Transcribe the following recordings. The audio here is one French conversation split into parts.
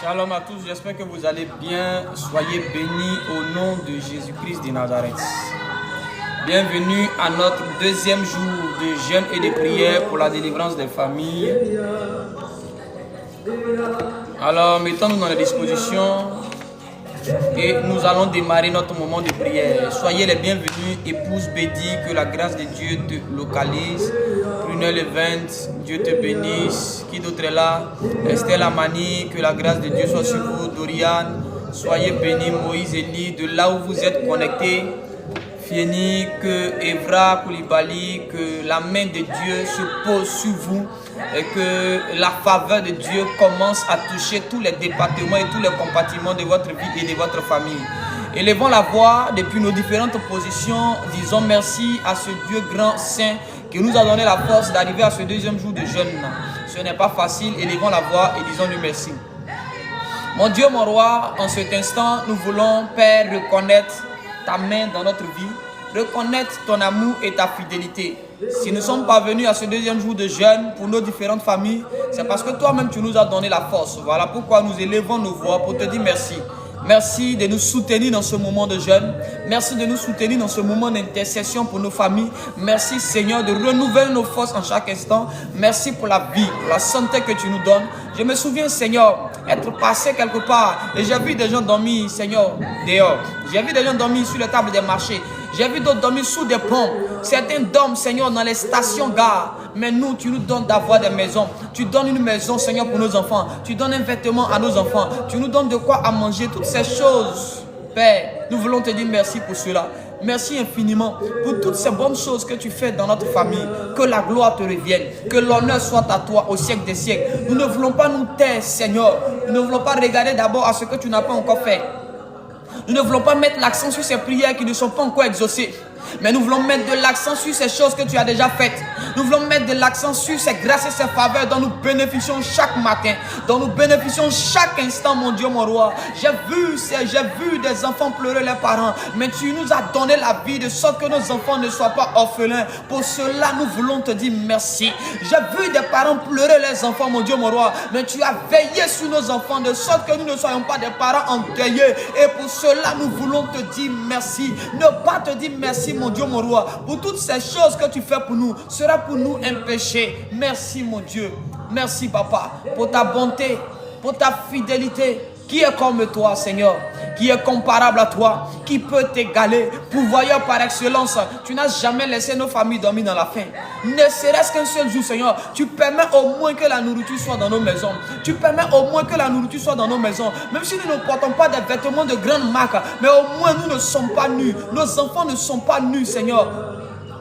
Shalom à tous, j'espère que vous allez bien. Soyez bénis au nom de Jésus-Christ de Nazareth. Bienvenue à notre deuxième jour de jeûne et de prière pour la délivrance des familles. Alors, mettons-nous dans les dispositions et nous allons démarrer notre moment de prière. Soyez les bienvenus, épouse Bédi, que la grâce de Dieu te localise. Prunelle Event, Dieu te bénisse. Qui d'autre est là? Estelle Amani, que la grâce de Dieu soit sur vous. Dorian, soyez bénis. Moïse Eli, de là où vous êtes connectés. Fieni, que Evra Koulibaly, que la main de Dieu se pose sur vous et que la faveur de Dieu commence à toucher tous les départements et tous les compartiments de votre vie et de votre famille. Élevons la voix depuis nos différentes positions. Disons merci à ce Dieu grand saint qui nous a donné la force d'arriver à ce deuxième jour de jeûne. Ce n'est pas facile. Élevons la voix et disons-lui merci. Mon Dieu, mon roi, en cet instant, nous voulons, Père, reconnaître ta main dans notre vie, reconnaître ton amour et ta fidélité. Si nous sommes parvenus à ce deuxième jour de jeûne pour nos différentes familles, c'est parce que toi-même tu nous as donné la force. Voilà pourquoi nous élevons nos voix pour te dire merci. Merci de nous soutenir dans ce moment de jeûne. Merci de nous soutenir dans ce moment d'intercession pour nos familles. Merci Seigneur de renouveler nos forces en chaque instant. Merci pour la vie, pour la santé que tu nous donnes. Je me souviens Seigneur, être passé quelque part et j'ai vu des gens dormir Seigneur dehors. J'ai vu des gens dormir sur les tables des marchés. J'ai vu d'autres dormir sous des ponts. Certains dorment, Seigneur, dans les stations-gares. Mais nous, tu nous donnes d'avoir des maisons. Tu donnes une maison, Seigneur, pour nos enfants. Tu donnes un vêtement à nos enfants. Tu nous donnes de quoi à manger. Toutes ces choses, Père, nous voulons te dire merci pour cela. Merci infiniment pour toutes ces bonnes choses que tu fais dans notre famille. Que la gloire te revienne. Que l'honneur soit à toi au siècle des siècles. Nous ne voulons pas nous taire, Seigneur. Nous ne voulons pas regarder d'abord à ce que tu n'as pas encore fait. Nous ne voulons pas mettre l'accent sur ces prières qui ne sont pas encore exaucées. Mais nous voulons mettre de l'accent sur ces choses que tu as déjà faites. Nous voulons mettre de l'accent sur ces grâces et ces faveurs dont nous bénéficions chaque matin, dont nous bénéficions chaque instant, mon Dieu, mon roi. J'ai vu des enfants pleurer leurs parents, mais tu nous as donné la vie de sorte que nos enfants ne soient pas orphelins. Pour cela, nous voulons te dire merci. J'ai vu des parents pleurer leurs enfants, mon Dieu, mon roi, mais tu as veillé sur nos enfants de sorte que nous ne soyons pas des parents endeuillés. Et pour cela, nous voulons te dire merci. Ne pas te dire merci, mon Dieu, mon roi, pour toutes ces choses que tu fais pour nous, sera pour nous un péché. Merci, mon Dieu. Merci, Papa, pour ta bonté, pour ta fidélité. Qui est comme toi, Seigneur? Qui est comparable à toi? Qui peut t'égaler? Pourvoyeur par excellence, tu n'as jamais laissé nos familles dormir dans la faim. Ne serait-ce qu'un seul jour, Seigneur, tu permets au moins que la nourriture soit dans nos maisons. Tu permets au moins que la nourriture soit dans nos maisons. Même si nous ne portons pas des vêtements de grande marque, mais au moins nous ne sommes pas nus. Nos enfants ne sont pas nus, Seigneur.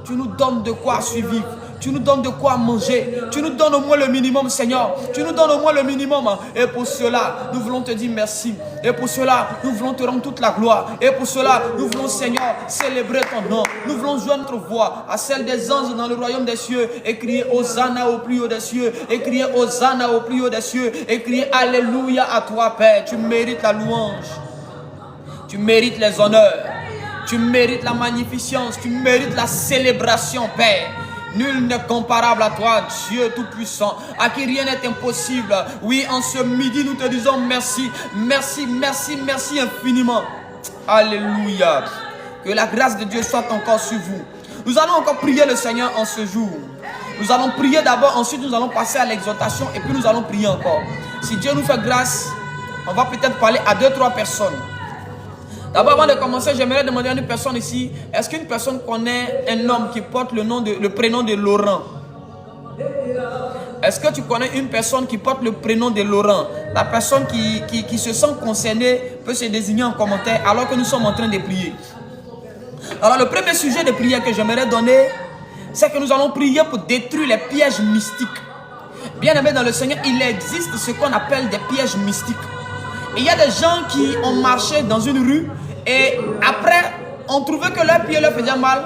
Tu nous donnes de quoi suivre. Tu nous donnes de quoi manger. Tu nous donnes au moins le minimum, Seigneur. Tu nous donnes au moins le minimum. Et pour cela, nous voulons te dire merci. Et pour cela, nous voulons te rendre toute la gloire. Et pour cela, nous voulons, Seigneur, célébrer ton nom. Nous voulons joindre notre voix à celle des anges dans le royaume des cieux et crier Hosanna au plus haut des cieux. Et crier Hosanna au plus haut des cieux. Et crier Alléluia à toi, Père. Tu mérites la louange. Tu mérites les honneurs. Tu mérites la magnificence. Tu mérites la célébration, Père. Nul n'est comparable à toi, Dieu Tout-Puissant, à qui rien n'est impossible. Oui, en ce midi, nous te disons merci, merci, merci, merci infiniment. Alléluia. Que la grâce de Dieu soit encore sur vous. Nous allons encore prier le Seigneur en ce jour. Nous allons prier d'abord, ensuite nous allons passer à l'exhortation et puis nous allons prier encore. Si Dieu nous fait grâce, on va peut-être parler à 2-3 personnes. D'abord, avant de commencer, j'aimerais demander à une personne ici, est-ce qu'une personne connaît un homme qui porte le prénom de Laurent? Est-ce que tu connais une personne qui porte le prénom de Laurent? La personne qui se sent concernée peut se désigner en commentaire alors que nous sommes en train de prier. Alors le premier sujet de prière que j'aimerais donner, c'est que nous allons prier pour détruire les pièges mystiques. Bien aimé dans le Seigneur, il existe ce qu'on appelle des pièges mystiques. Et il y a des gens qui ont marché dans une rue et après, on trouvait que leur pied leur faisait mal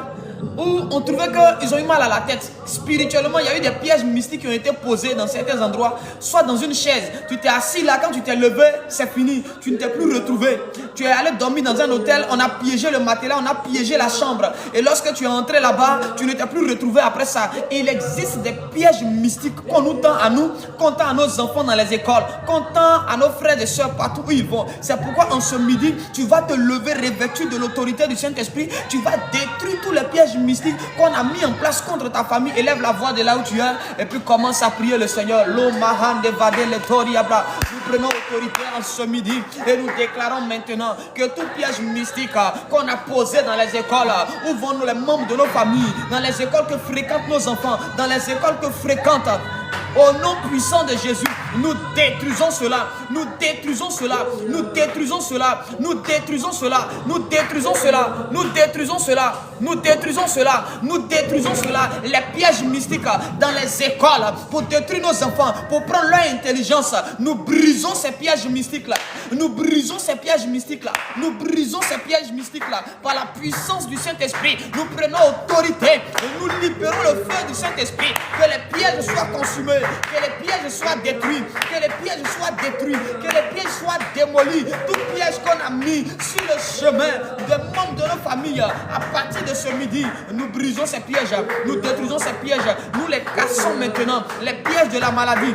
ou on trouvait qu'ils ont eu mal à la tête. Spirituellement, il y a eu des pièges mystiques qui ont été posés dans certains endroits, soit dans une chaise. Tu t'es assis là, quand tu t'es levé, c'est fini. Tu ne t'es plus retrouvé. Tu es allé dormir dans un hôtel, on a piégé le matelas, on a piégé la chambre. Et lorsque tu es entré là-bas, tu ne t'es plus retrouvé après ça. Et il existe des pièges mystiques qu'on nous tend à nous, qu'on tend à nos enfants dans les écoles, qu'on tend à nos frères et sœurs partout où ils vont. C'est pourquoi en ce midi, tu vas te lever revêtu de l'autorité du Saint-Esprit. Tu vas détruire tous les pièges mystiques qu'on a mis en place contre ta famille. Élève la voix de là où tu es et puis commence à prier le Seigneur. Nous prenons autorité en ce midi et nous déclarons maintenant que tout piège mystique qu'on a posé dans les écoles, où vont nous les membres de nos familles, dans les écoles que fréquentent nos enfants, dans les écoles que fréquentent, au nom puissant de Jésus, nous détruisons cela, nous détruisons cela, nous détruisons cela, nous détruisons cela, nous détruisons cela, nous détruisons cela, nous détruisons cela, nous détruisons cela, les pièges mystiques dans les écoles pour détruire nos enfants, pour prendre leur intelligence. Nous brisons ces pièges mystiques là, nous brisons ces pièges mystiques là, nous brisons ces pièges mystiques là par la puissance du Saint-Esprit. Nous prenons autorité et nous libérons le feu du Saint-Esprit, que les pièges soient consumés, que les pièges soient détruits, que les pièges soient détruits, que les pièges soient démolis. Tout piège qu'on a mis sur le chemin des membres de nos familles, à partir de ce midi, nous brisons ces pièges, nous détruisons ces pièges, nous les cassons maintenant, les pièges de la maladie.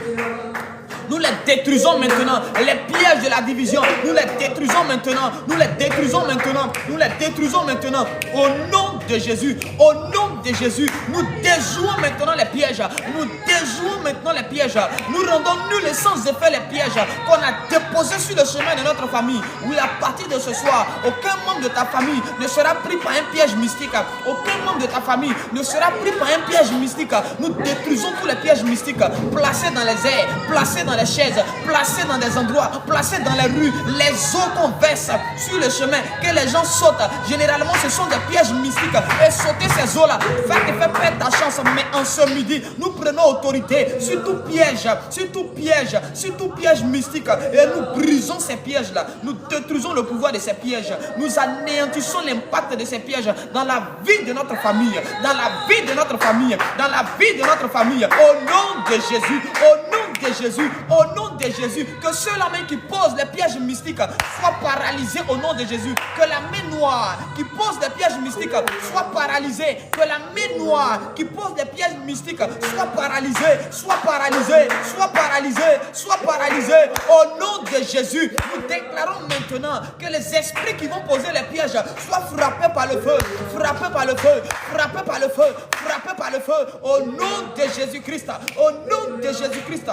Nous les détruisons maintenant. Les pièges de la division, nous les détruisons maintenant. Nous les détruisons maintenant. Nous les détruisons maintenant. Au nom de Jésus. Au nom de Jésus. Nous déjouons maintenant les pièges. Nous déjouons maintenant les pièges. Nous rendons nuls et sans effet les pièges qu'on a déposés sur le chemin de notre famille. Oui, à partir de ce soir, aucun membre de ta famille ne sera pris par un piège mystique. Aucun membre de ta famille ne sera pris par un piège mystique. Nous détruisons tous les pièges mystiques placés dans les airs, placés dans les chaises, placées dans des endroits, placées dans les rues, les eaux qu'on verse sur le chemin, que les gens sautent. Généralement, ce sont des pièges mystiques. Et sauter ces eaux-là va te faire perdre ta chance. Mais en ce midi, nous prenons autorité sur tout piège, sur tout piège, sur tout piège mystique. Et nous brisons ces pièges-là. Nous détruisons le pouvoir de ces pièges. Nous anéantissons l'impact de ces pièges dans la vie de notre famille, dans la vie de notre famille, dans la vie de notre famille. Au nom de Jésus, au nom de Jésus, au nom de Jésus, que ceux-là même qui posent les pièges mystiques soient paralysés au nom de Jésus. Que la main noire qui pose des pièges mystiques soit paralysée. Que la main noire qui pose des pièges mystiques soit paralysée, soit paralysée, soit paralysée, soit paralysée. Au nom de Jésus, nous déclarons maintenant que les esprits qui vont poser les pièges soient frappés par le feu, frappés par le feu, frappés par le feu, frappés par le feu. Au nom de Jésus-Christ, au nom de Jésus-Christ.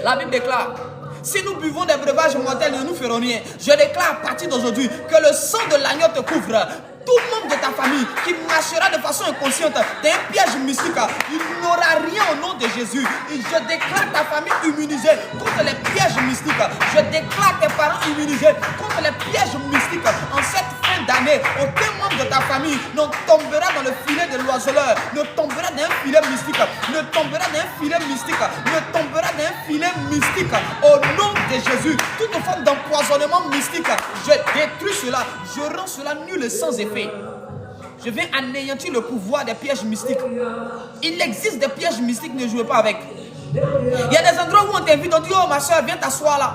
La Bible déclare, si nous buvons des breuvages mortels, ne nous ferons rien. Je déclare à partir d'aujourd'hui que le sang de l'agneau te couvre. Tout membre de ta famille qui marchera de façon inconsciente d'un piège mystique, il n'aura rien au nom de Jésus. Et je déclare ta famille immunisée contre les pièges mystiques. Je déclare tes parents immunisés contre les pièges mystiques. En cette fin d'année, aucun membre de ta famille ne tombera dans le filet de l'oiseleur, ne tombera dans un filet mystique, ne tombera dans un filet mystique, ne tombera dans un filet mystique. Au nom de Jésus, toute forme d'empoisonnement mystique, je détruis cela, je rends cela nul et sans effet. Je vais anéantir le pouvoir des pièges mystiques. Il existe des pièges mystiques, ne jouez pas avec. Il y a des endroits où on t'invite, on dit, oh ma soeur, viens t'asseoir là.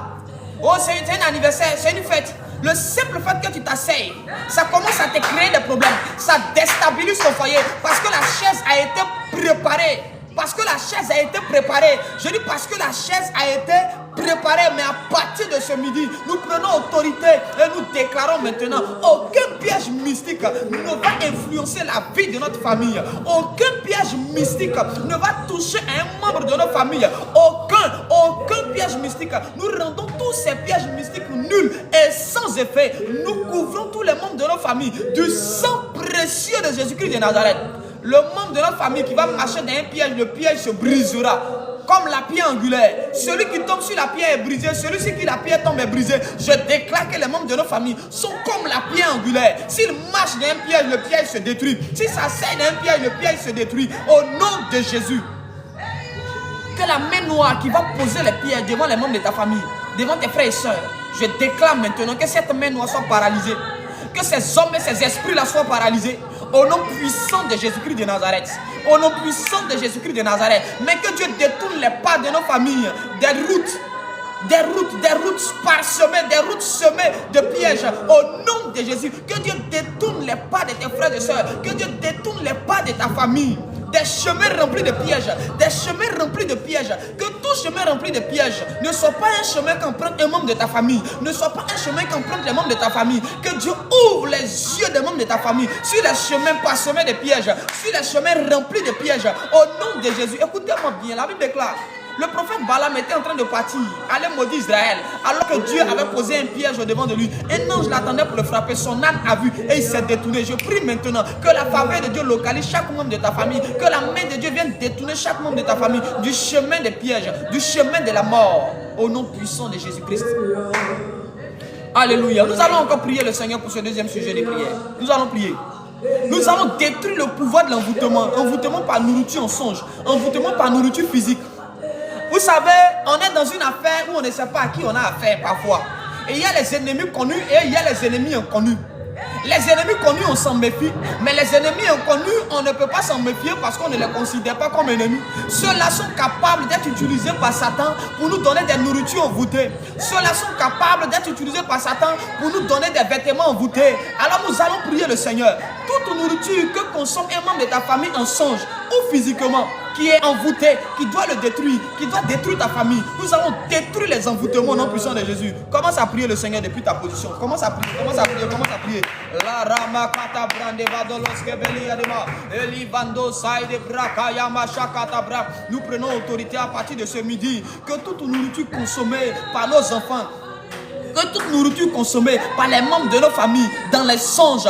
Oh, c'est un anniversaire, c'est une fête. Le simple fait que tu t'asseyes, ça commence à te créer des problèmes. Ça déstabilise ton foyer parce que la chaise a été préparée. Parce que la chaise a été préparée. Je dis parce que la chaise a été préparée. Mais à partir de ce midi, nous prenons autorité et nous déclarons maintenant, aucun piège mystique ne va influencer la vie de notre famille. Aucun piège mystique ne va toucher un membre de notre famille. Aucun piège mystique. Nous rendons tout tous ces pièges mystiques nuls et sans effet. Nous couvrons tous les membres de notre famille du sang précieux de Jésus-Christ de Nazareth. Le membre de notre famille qui va marcher dans un piège, le piège se brisera. Comme la pierre angulaire. Celui qui tombe sur la pierre est brisé. Celui-ci qui la pierre tombe est brisé. Je déclare que les membres de nos familles sont comme la pierre angulaire. S'ils marchent dans un piège, le piège se détruit. Si ça sert dans un piège, le piège se détruit. Au nom de Jésus. Que la main noire qui va poser les pièges devant les membres de ta famille, devant tes frères et sœurs, je déclare maintenant que cette main noire soit paralysée. Que ces hommes et ces esprits-là soient paralysés. Au nom puissant de Jésus-Christ de Nazareth. Au nom puissant de Jésus-Christ de Nazareth. Mais que Dieu détourne les pas de nos familles. Des routes parsemées, des routes semées de pièges. Au nom de Jésus. Que Dieu détourne les pas de tes frères et sœurs. Que Dieu détourne les pas de ta famille. Des chemins remplis de pièges. Des chemins remplis de pièges. Que tout chemin rempli de pièges ne soit pas un chemin qu'emprunte un membre de ta famille. Ne soit pas un chemin qu'emprunte les membres de ta famille. Que Dieu ouvre les yeux des membres de ta famille sur les chemins parsemés de pièges. Sur les chemins remplis de pièges. Au nom de Jésus. Écoutez-moi bien. La Bible déclare. Le prophète Balaam était en train de partir, aller maudire Israël, alors que Dieu avait posé un piège au devant de lui. Un ange l'attendait pour le frapper, son âne a vu et il s'est détourné. Je prie maintenant que la faveur de Dieu localise chaque membre de ta famille, que la main de Dieu vienne détourner chaque membre de ta famille du chemin des pièges, du chemin de la mort, au nom puissant de Jésus-Christ. Alléluia. Nous allons encore prier le Seigneur pour ce deuxième sujet de prière. Nous allons prier. Nous allons détruire le pouvoir de l'envoûtement. Envoûtement par nourriture en songe, envoûtement par nourriture physique. Vous savez, on est dans une affaire où on ne sait pas à qui on a affaire parfois. Et il y a les ennemis connus et il y a les ennemis inconnus. Les ennemis connus, on s'en méfie. Mais les ennemis inconnus, on ne peut pas s'en méfier parce qu'on ne les considère pas comme ennemis. Ceux-là sont capables d'être utilisés par Satan pour nous donner des nourritures envoûtées. Ceux-là sont capables d'être utilisés par Satan pour nous donner des vêtements envoûtés. Alors nous allons prier le Seigneur. Toute nourriture que consomme un membre de ta famille en songe ou physiquement, qui est envoûté, qui doit le détruire, qui doit détruire ta famille. Nous allons détruire les envoûtements au nom puissant de Jésus. Commence à prier le Seigneur depuis ta position. Commence à prier, commence à prier, commence à prier. La rama kata brande vadolos kebeli adema. Elivando saide braka yama shakata bra. Nous prenons autorité à partir de ce midi que toute nourriture consommée par nos enfants, que toute nourriture consommée par les membres de nos familles, dans les songes,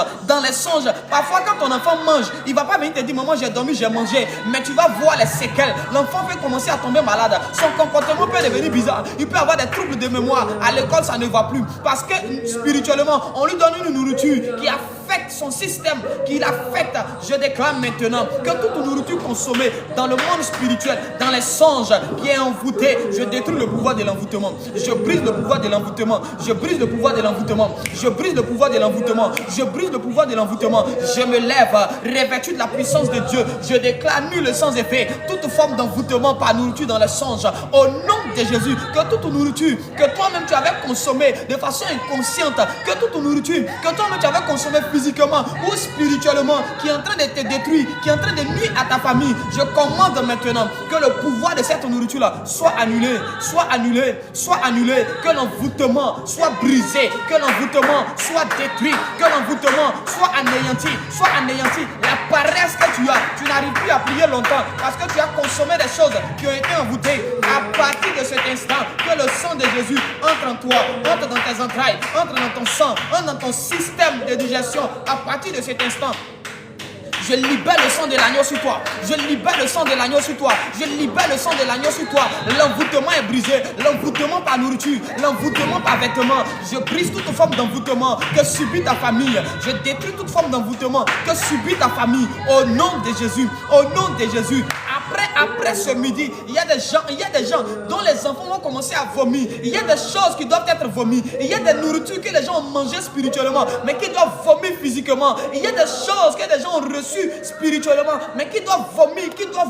parfois quand ton enfant mange, il ne va pas venir te dire maman j'ai dormi, j'ai mangé, mais tu vas voir les séquelles. L'enfant peut commencer à tomber malade, son comportement peut devenir bizarre, il peut avoir des troubles de mémoire, à l'école ça ne va plus, parce que spirituellement on lui donne une nourriture qui affecte son système, qui l'affecte. Je déclare maintenant que toute nourriture consommée dans le monde spirituel, dans les songes, qui est envoûtée, je détruis le pouvoir de l'envoûtement, je brise le pouvoir de l'envoûtement. Je brise le pouvoir de l'envoûtement. Je brise le pouvoir de l'envoûtement. Je brise le pouvoir de l'envoûtement. Je me lève, revêtu de la puissance de Dieu. Je déclare nul et sans effet toute forme d'envoûtement par nourriture dans les songes. Au nom de Jésus, que toute nourriture que toi-même tu avais consommée de façon inconsciente, que toute nourriture que toi-même tu avais consommée physiquement ou spirituellement, qui est en train de te détruire, qui est en train de nuire à ta famille, je commande maintenant que le pouvoir de cette nourriture-là soit annulé, soit annulé, soit annulé, que l'envoûtement soit brisé, que l'envoûtement soit détruit, que l'envoûtement soit anéanti, La paresse que tu as, tu n'arrives plus à prier longtemps parce que tu as consommé des choses qui ont été envoûtées. À partir de cet instant, que le sang de Jésus entre en toi, entre dans tes entrailles, entre dans ton sang, entre dans ton système de digestion. À partir de cet instant, je libère le sang de l'agneau sur toi. Je libère le sang de l'agneau sur toi. Je libère le sang de l'agneau sur toi. L'envoûtement est brisé. L'envoûtement par nourriture. L'envoûtement par vêtements. Je brise toute forme d'envoûtement que subit ta famille. Je détruis toute forme d'envoûtement que subit ta famille. Au nom de Jésus. Au nom de Jésus. Après ce midi, il y a des gens dont les enfants vont commencer à vomir. Il y a des choses qui doivent être vomies. Il y a des nourritures que les gens ont mangées spirituellement, mais qui doivent vomir physiquement. Il y a des choses que les gens ont reçues spirituellement, mais qui doivent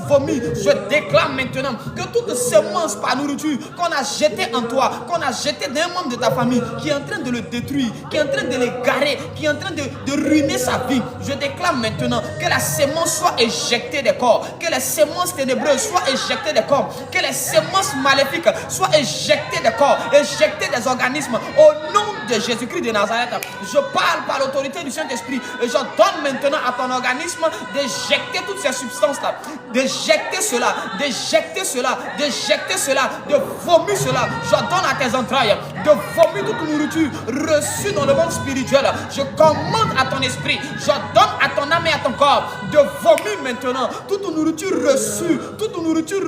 vomir. Je déclare maintenant que toute semence par nourriture qu'on a jetée en toi, qu'on a jetée dans un membre de ta famille, qui est en train de le détruire, qui est en train de l'égarer, qui est en train de ruiner sa vie, je déclare maintenant que la semence soit éjectée des corps, que les semences ténébreuses soient éjectées des corps, que les semences maléfiques soient éjectées des corps, éjectées des organismes, au nom de Jésus-Christ de Nazareth, je parle par l'autorité du Saint-Esprit et je donne maintenant à ton organisme d'éjecter toutes ces substances-là, d'éjecter cela, d'éjecter cela, d'éjecter cela, de vomir cela. Je donne à tes entrailles de vomir toute nourriture reçue dans le monde spirituel. Je commande à ton esprit, je donne à ton âme et à ton corps de vomir maintenant toute nourriture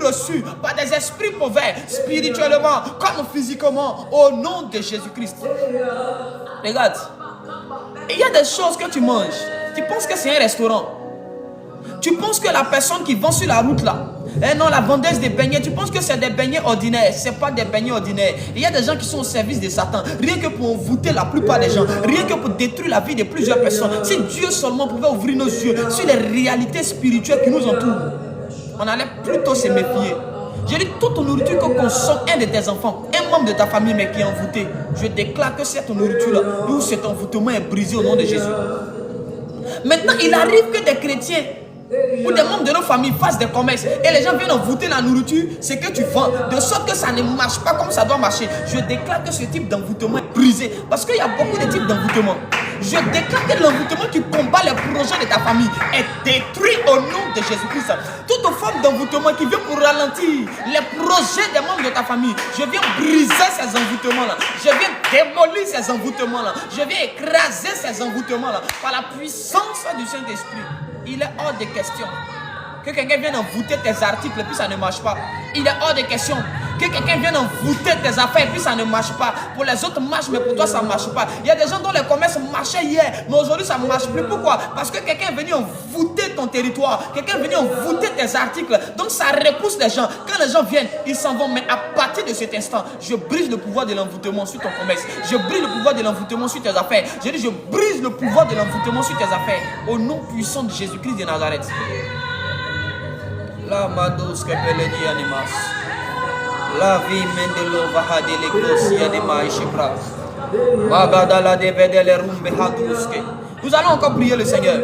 reçue par des esprits mauvais, spirituellement comme physiquement, au nom de Jésus-Christ. Regarde, il y a des choses que tu manges, tu penses que c'est un restaurant. Tu penses que la personne qui vend sur la route là, non, la vendeuse des beignets, tu penses que c'est des beignets ordinaires. Ce n'est pas des beignets ordinaires. Il y a des gens qui sont au service de Satan, rien que pour envoûter la plupart des gens, rien que pour détruire la vie de plusieurs personnes. Si Dieu seulement pouvait ouvrir nos yeux sur les réalités spirituelles qui nous entourent, on allait plutôt se méfier. Je dis, toute nourriture que consomme un de tes enfants, un membre de ta famille, mais qui est envoûté, je déclare que cette nourriture-là, ou cet envoûtement est brisé au nom de Jésus. Maintenant, il arrive que des chrétiens ou des membres de nos familles fassent des commerces et les gens viennent envoûter la nourriture, c'est que tu vends, de sorte que ça ne marche pas comme ça doit marcher. Je déclare que ce type d'envoûtement est brisé, parce qu'il y a beaucoup de types d'envoûtement. Je déclare que l'envoûtement qui combat les projets de ta famille est détruit au nom de Jésus-Christ. Toute forme d'envoûtement qui vient pour ralentir les projets des membres de ta famille, je viens briser ces envoûtements-là. Je viens démolir ces envoûtements-là. Je viens écraser ces envoûtements-là par la puissance du Saint-Esprit. Il est hors de question que quelqu'un vienne envoûter tes articles et puis ça ne marche pas. Il est hors de question que quelqu'un vienne envoûter tes affaires et puis ça ne marche pas. Pour les autres marche, mais pour toi ça ne marche pas. Il y a des gens dont les commerces marchaient hier, mais aujourd'hui ça ne marche plus. Pourquoi? Parce que quelqu'un est venu envoûter ton territoire, quelqu'un est venu envoûter tes articles. Donc ça repousse les gens. Quand les gens viennent, ils s'en vont. Mais à partir de cet instant, je brise le pouvoir de l'envoûtement sur ton commerce. Je brise le pouvoir de l'envoûtement sur tes affaires. Je dis, je brise le pouvoir de l'envoûtement sur tes affaires. Au nom puissant de Jésus-Christ de Nazareth. La mados que peledi animas. La vie mendelo vahade legosi anima ishibra. Magadala devede le rumbe haduske. Nous allons encore prier le Seigneur.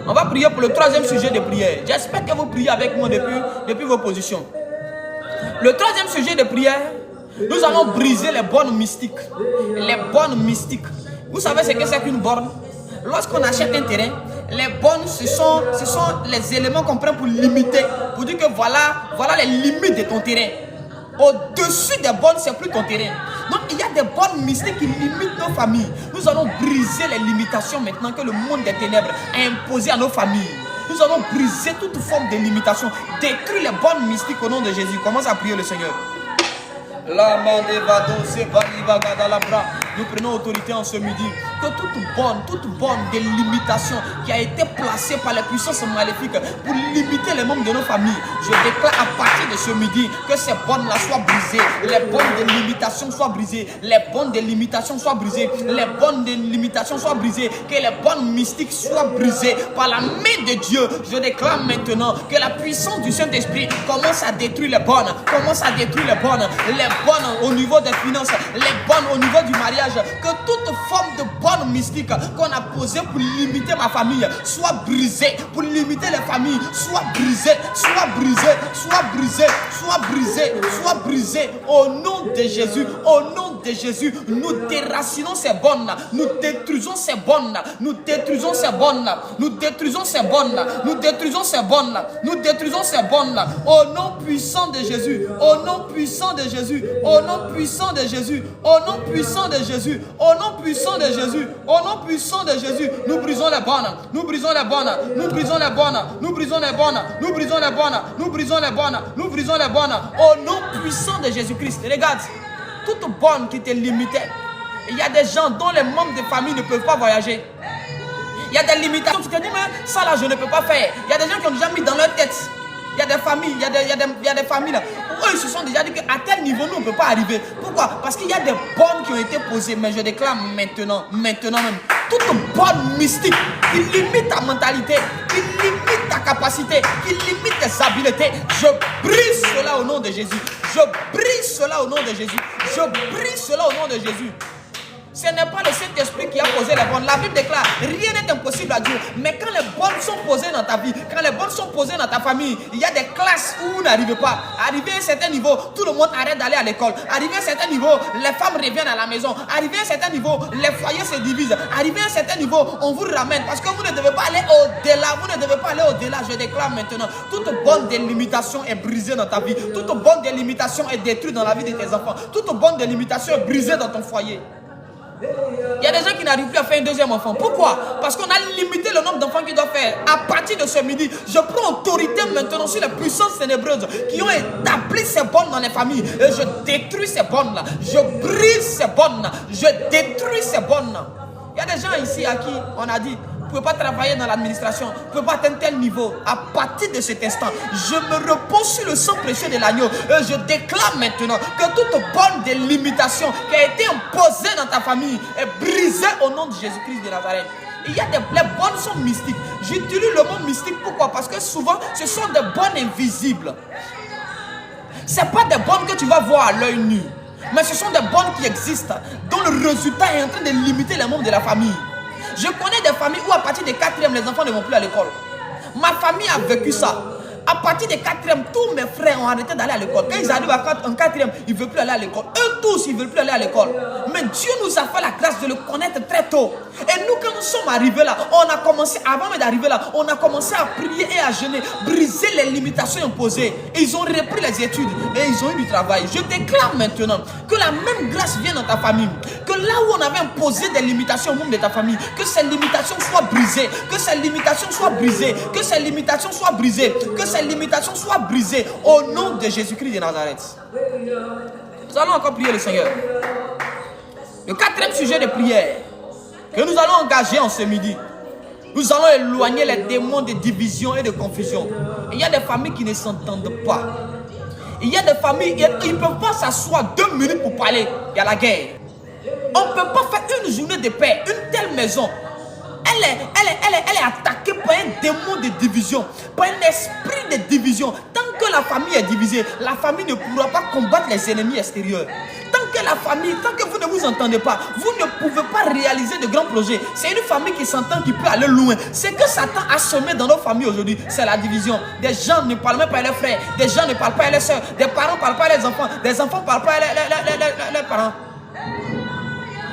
On va prier pour le troisième sujet de prière. J'espère que vous priez avec moi depuis vos positions. Le troisième sujet de prière, nous allons briser les bornes mystiques. Les bornes mystiques. Vous savez ce que c'est qu'une borne? Lorsqu'on achète un terrain, les bornes, ce sont les éléments qu'on prend pour limiter, pour dire que voilà les limites de ton terrain. Au-dessus des bornes, c'est plus ton terrain. Donc il y a des bornes mystiques qui limitent nos familles. Nous allons briser les limitations maintenant que le monde des ténèbres a imposées à nos familles. Nous allons briser toute forme de limitation, détruire les bornes mystiques au nom de Jésus. Commence à prier le Seigneur. Nous prenons autorité en ce midi que toute borne de limitation qui a été placée par les puissances maléfiques pour limiter les membres de nos familles, je déclare à partir de ce midi que ces bornes-là soient brisées, les bornes de limitation soient brisées, les bornes de limitation soient brisées, les bornes de limitation soient brisées, que les bornes mystiques soient brisées par la main de Dieu. Je déclare maintenant que la puissance du Saint-Esprit commence à détruire les bornes, au niveau des finances, les bornes au niveau du mariage, que toute forme de borne mystique qu'on a posée pour limiter ma famille soit brisée, pour limiter les familles, soit brisée, au nom de Jésus, au nom de Jésus. Nous déracinons ces bornes-là, nous détruisons ces bornes-là, nous détruisons ces bornes-là, nous détruisons ces bornes-là, nous détruisons ces bornes-là, nous détruisons ces bornes-là, au nom puissant de Jésus, au nom puissant de Jésus, au nom puissant de Jésus, au nom puissant de Jésus, au nom puissant de Jésus, au nom puissant de Jésus. Nous brisons les bornes, nous brisons les bornes, nous brisons les bornes, nous brisons les bornes, nous brisons les bornes, nous brisons les bornes, nous brisons les bornes, au nom puissant de Jésus-Christ. Regarde, toute borne qui te limitait, il y a des gens dont les membres de famille ne peuvent pas voyager. Il y a des limitations, tu te dis mais ça là je ne peux pas faire. Il y a des gens qui ont déjà mis dans leur tête. Il y a des familles, il y a des familles là, où eux ils se sont déjà dit qu'à tel niveau nous on ne peut pas arriver. Pourquoi? Parce qu'il y a des bornes qui ont été posées. Mais je déclare maintenant même, toute borne mystique qui limite ta mentalité, qui limite ta capacité, qui limite tes habiletés, je brise cela au nom de Jésus. Je brise cela au nom de Jésus. Je brise cela au nom de Jésus. Ce n'est pas le Saint-Esprit qui a posé les bonnes. La Bible déclare, rien n'est impossible à Dieu. Mais quand les bonnes sont posées dans ta vie, quand les bonnes sont posées dans ta famille, il y a des classes où vous n'arrivez pas. Arrivé à un certain niveau, tout le monde arrête d'aller à l'école. Arrivé à un certain niveau, les femmes reviennent à la maison. Arrivé à un certain niveau, les foyers se divisent. Arrivé à un certain niveau, on vous ramène. Parce que vous ne devez pas aller au-delà. Vous ne devez pas aller au-delà. Je déclare maintenant, toute bonne délimitation est brisée dans ta vie. Toute bonne délimitation est détruite dans la vie de tes enfants. Toute bonne délimitation est brisée dans ton foyer. Il y a des gens qui n'arrivent plus à faire un deuxième enfant. Pourquoi? Parce qu'on a limité le nombre d'enfants qu'ils doivent faire. À partir de ce midi, je prends autorité maintenant sur les puissances ténébreuses qui ont établi ces bonnes dans les familles. Et je détruis ces bonnes-là. Je brise ces bonnes-là. Je détruis ces bonnes-là. Il y a des gens ici à qui on a dit, vous ne pouvez pas travailler dans l'administration, vous ne pouvez pas atteindre tel niveau. À partir de cet instant, je me repose sur le sang précieux de l'agneau. Et je déclare maintenant que toute bonne délimitation qui a été imposée dans ta famille est brisée au nom de Jésus-Christ de Nazareth. Il y a les bonnes sont mystiques. J'utilise le mot mystique, pourquoi? Parce que souvent, ce sont des bonnes invisibles. Ce n'est pas des bonnes que tu vas voir à l'œil nu. Mais ce sont des bonnes qui existent, dont le résultat est en train de limiter les membres de la famille. Je connais des familles où à partir des 4e, les enfants ne vont plus à l'école. Ma famille a vécu ça. À partir des 4e, tous mes frères ont arrêté d'aller à l'école. Quand ils arrivent en 4e, ils ne veulent plus aller à l'école. Eux tous, ils ne veulent plus aller à l'école. Mais Dieu nous a fait la grâce de le connaître très tôt. Et nous, quand nous sommes arrivés là, on a commencé, avant même d'arriver là, on a commencé à prier et à jeûner, briser les limitations imposées. Et ils ont repris les études et ils ont eu du travail. Je déclare maintenant que la même grâce vienne dans ta famille. Que là où on avait imposé des limitations au monde de ta famille, que ces limitations soient brisées. Que ces limitations soient brisées. Que ces limitations soient brisées. Que ces limitations soient brisées au nom de Jésus-Christ de Nazareth. Nous allons encore prier le Seigneur. Le 4e sujet de prière que nous allons engager en ce midi, nous allons éloigner les démons de division et de confusion. Il y a des familles qui ne s'entendent pas. Il y a des familles, ils ne peuvent pas s'asseoir 2 minutes pour parler. Il y a la guerre. On ne peut pas faire une journée de paix. Une telle maison, elle est attaquée par un démon de division, par un esprit de division. Tant que la famille est divisée, la famille ne pourra pas combattre les ennemis extérieurs. Tant que la famille, tant que vous ne vous entendez pas, vous ne pouvez pas réaliser de grands projets. C'est une famille qui s'entend, qui peut aller loin. Ce que Satan a semé dans nos familles aujourd'hui, c'est la division. Des gens ne parlent même pas à leurs frères, des gens ne parlent pas à leurs soeurs, des parents ne parlent pas à leurs enfants, des enfants ne parlent pas à leurs parents.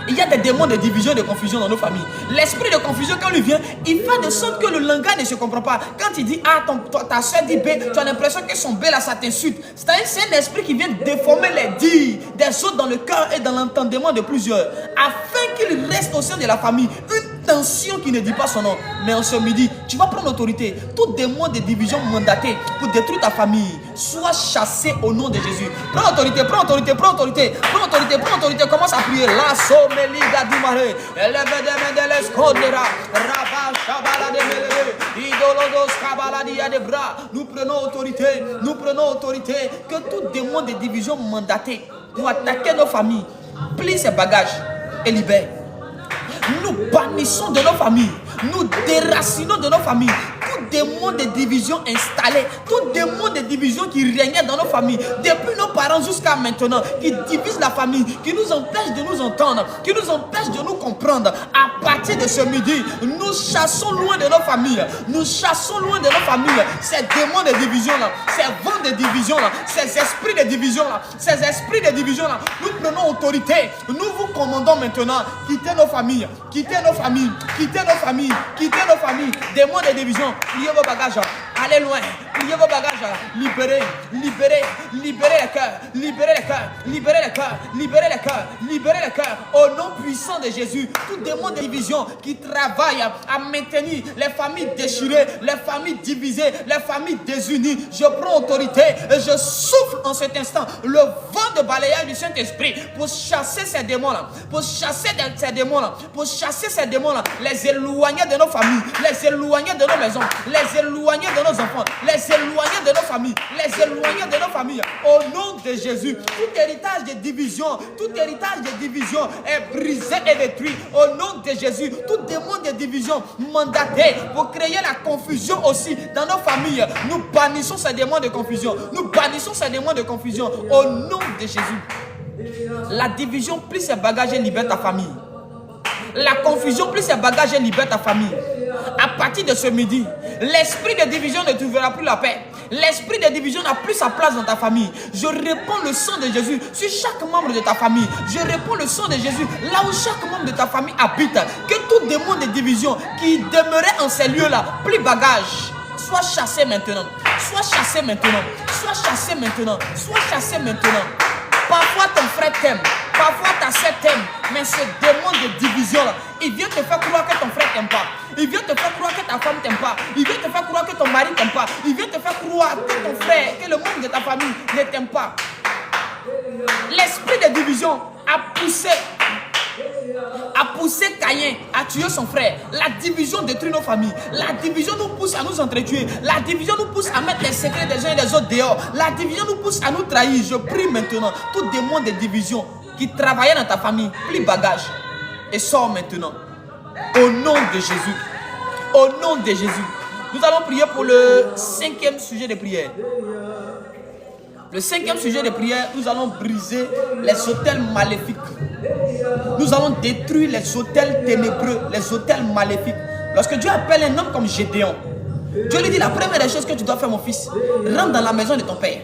Il y a des démons de division et de confusion dans nos familles. L'esprit de confusion, quand il vient, il fait de sorte que le langage ne se comprend pas. Quand il dit A, ta soeur dit B, tu as l'impression que son B là, ça t'insulte. C'est un esprit qui vient déformer les dires des autres dans le cœur et dans l'entendement de plusieurs. Afin qu'il reste au sein de la famille une tension qui ne dit pas son nom. Mais en ce midi, tu vas prendre l'autorité. Tout démon de division mandaté pour détruire ta famille soit chassé au nom de Jésus. Prends l'autorité, prends l'autorité, prends l'autorité, prends l'autorité, prends l'autorité. Commence à prier. La someliga du maré. Eleve de l'escondera. Rabba shabala de melele. Idolodos kabala dia de bras. Nous prenons autorité. Nous prenons autorité. Que tout démon de division mandaté pour attaquer nos familles plie ses bagages et libère. Nous bannissons de nos familles. Nous déracinons de nos familles tout démon de division installé, tout démon de division qui régnait dans nos familles, depuis nos parents jusqu'à maintenant, qui divise la famille, qui nous empêche de nous entendre, qui nous empêche de nous comprendre. À partir de ce midi, nous chassons loin de nos familles, nous chassons loin de nos familles ces démons de division-là, ces vents de division-là, ces esprits de division-là, ces esprits de division-là. Nous prenons autorité, nous vous commandons maintenant, quittez nos familles, quittez nos familles, quittez nos familles, quittez nos familles, démons de division. Pliez vos bagages, allez loin, pliez vos bagages, libérez, libérez, libérez les cœurs, libérez les cœurs, libérez les cœurs, libérez les cœurs, libérez les cœurs, au nom puissant de Jésus. Tout démon de division qui travaille à maintenir les familles déchirées, les familles divisées, les familles désunies, je prends autorité et je souffle en cet instant le vent de balayage du Saint-Esprit pour chasser ces démons-là, pour chasser ces démons-là, pour chasser ces démons-là, les éloigner de nos familles, les éloigner de nos maisons, les éloigner de nos enfants, les éloigner de nos familles, les éloigner de nos familles. Au nom de Jésus, tout héritage de division, tout héritage de division est brisé et détruit. Au nom de Jésus, tout démon de division mandaté pour créer la confusion aussi dans nos familles. Nous bannissons ces démons de confusion. Nous bannissons ces démons de confusion au nom de Jésus. La division plie ses bagages et libère ta famille. La confusion plus ses bagages libère ta famille. À partir de ce midi, l'esprit de division ne trouvera plus la paix. L'esprit de division n'a plus sa place dans ta famille. Je répands le sang de Jésus sur chaque membre de ta famille. Je répands le sang de Jésus là où chaque membre de ta famille habite. Que tout démon de division qui demeurait en ces lieux-là, plus bagage, soit chassé maintenant. Soit chassé maintenant. Soit chassé maintenant. Soit chassé maintenant. Parfois ton frère t'aime. Parfois ta sœur t'aime. Mais ce démon de division-là, il vient te faire croire que ton frère t'aime pas. Il vient te faire croire que ta femme t'aime pas. Il vient te faire croire que ton mari t'aime pas. Il vient te faire croire que ton frère, que le membre de ta famille ne t'aime pas. L'esprit de division a poussé Caïn à tuer son frère. La division détruit nos familles. La division nous pousse à nous entretuer. La division nous pousse à mettre les secrets des uns et des autres dehors. La division nous pousse à nous trahir. Je prie maintenant, tout démon de division qui travaillait dans ta famille, plie bagage et sort maintenant. Au nom de Jésus. Au nom de Jésus. Nous allons prier pour le 5e sujet de prière. Le 5e sujet de prière, nous allons briser les autels maléfiques. Nous allons détruire les autels ténébreux, les autels maléfiques. Lorsque Dieu appelle un homme comme Gédéon, Dieu lui dit la première des choses que tu dois faire, mon fils, rentre dans la maison de ton père.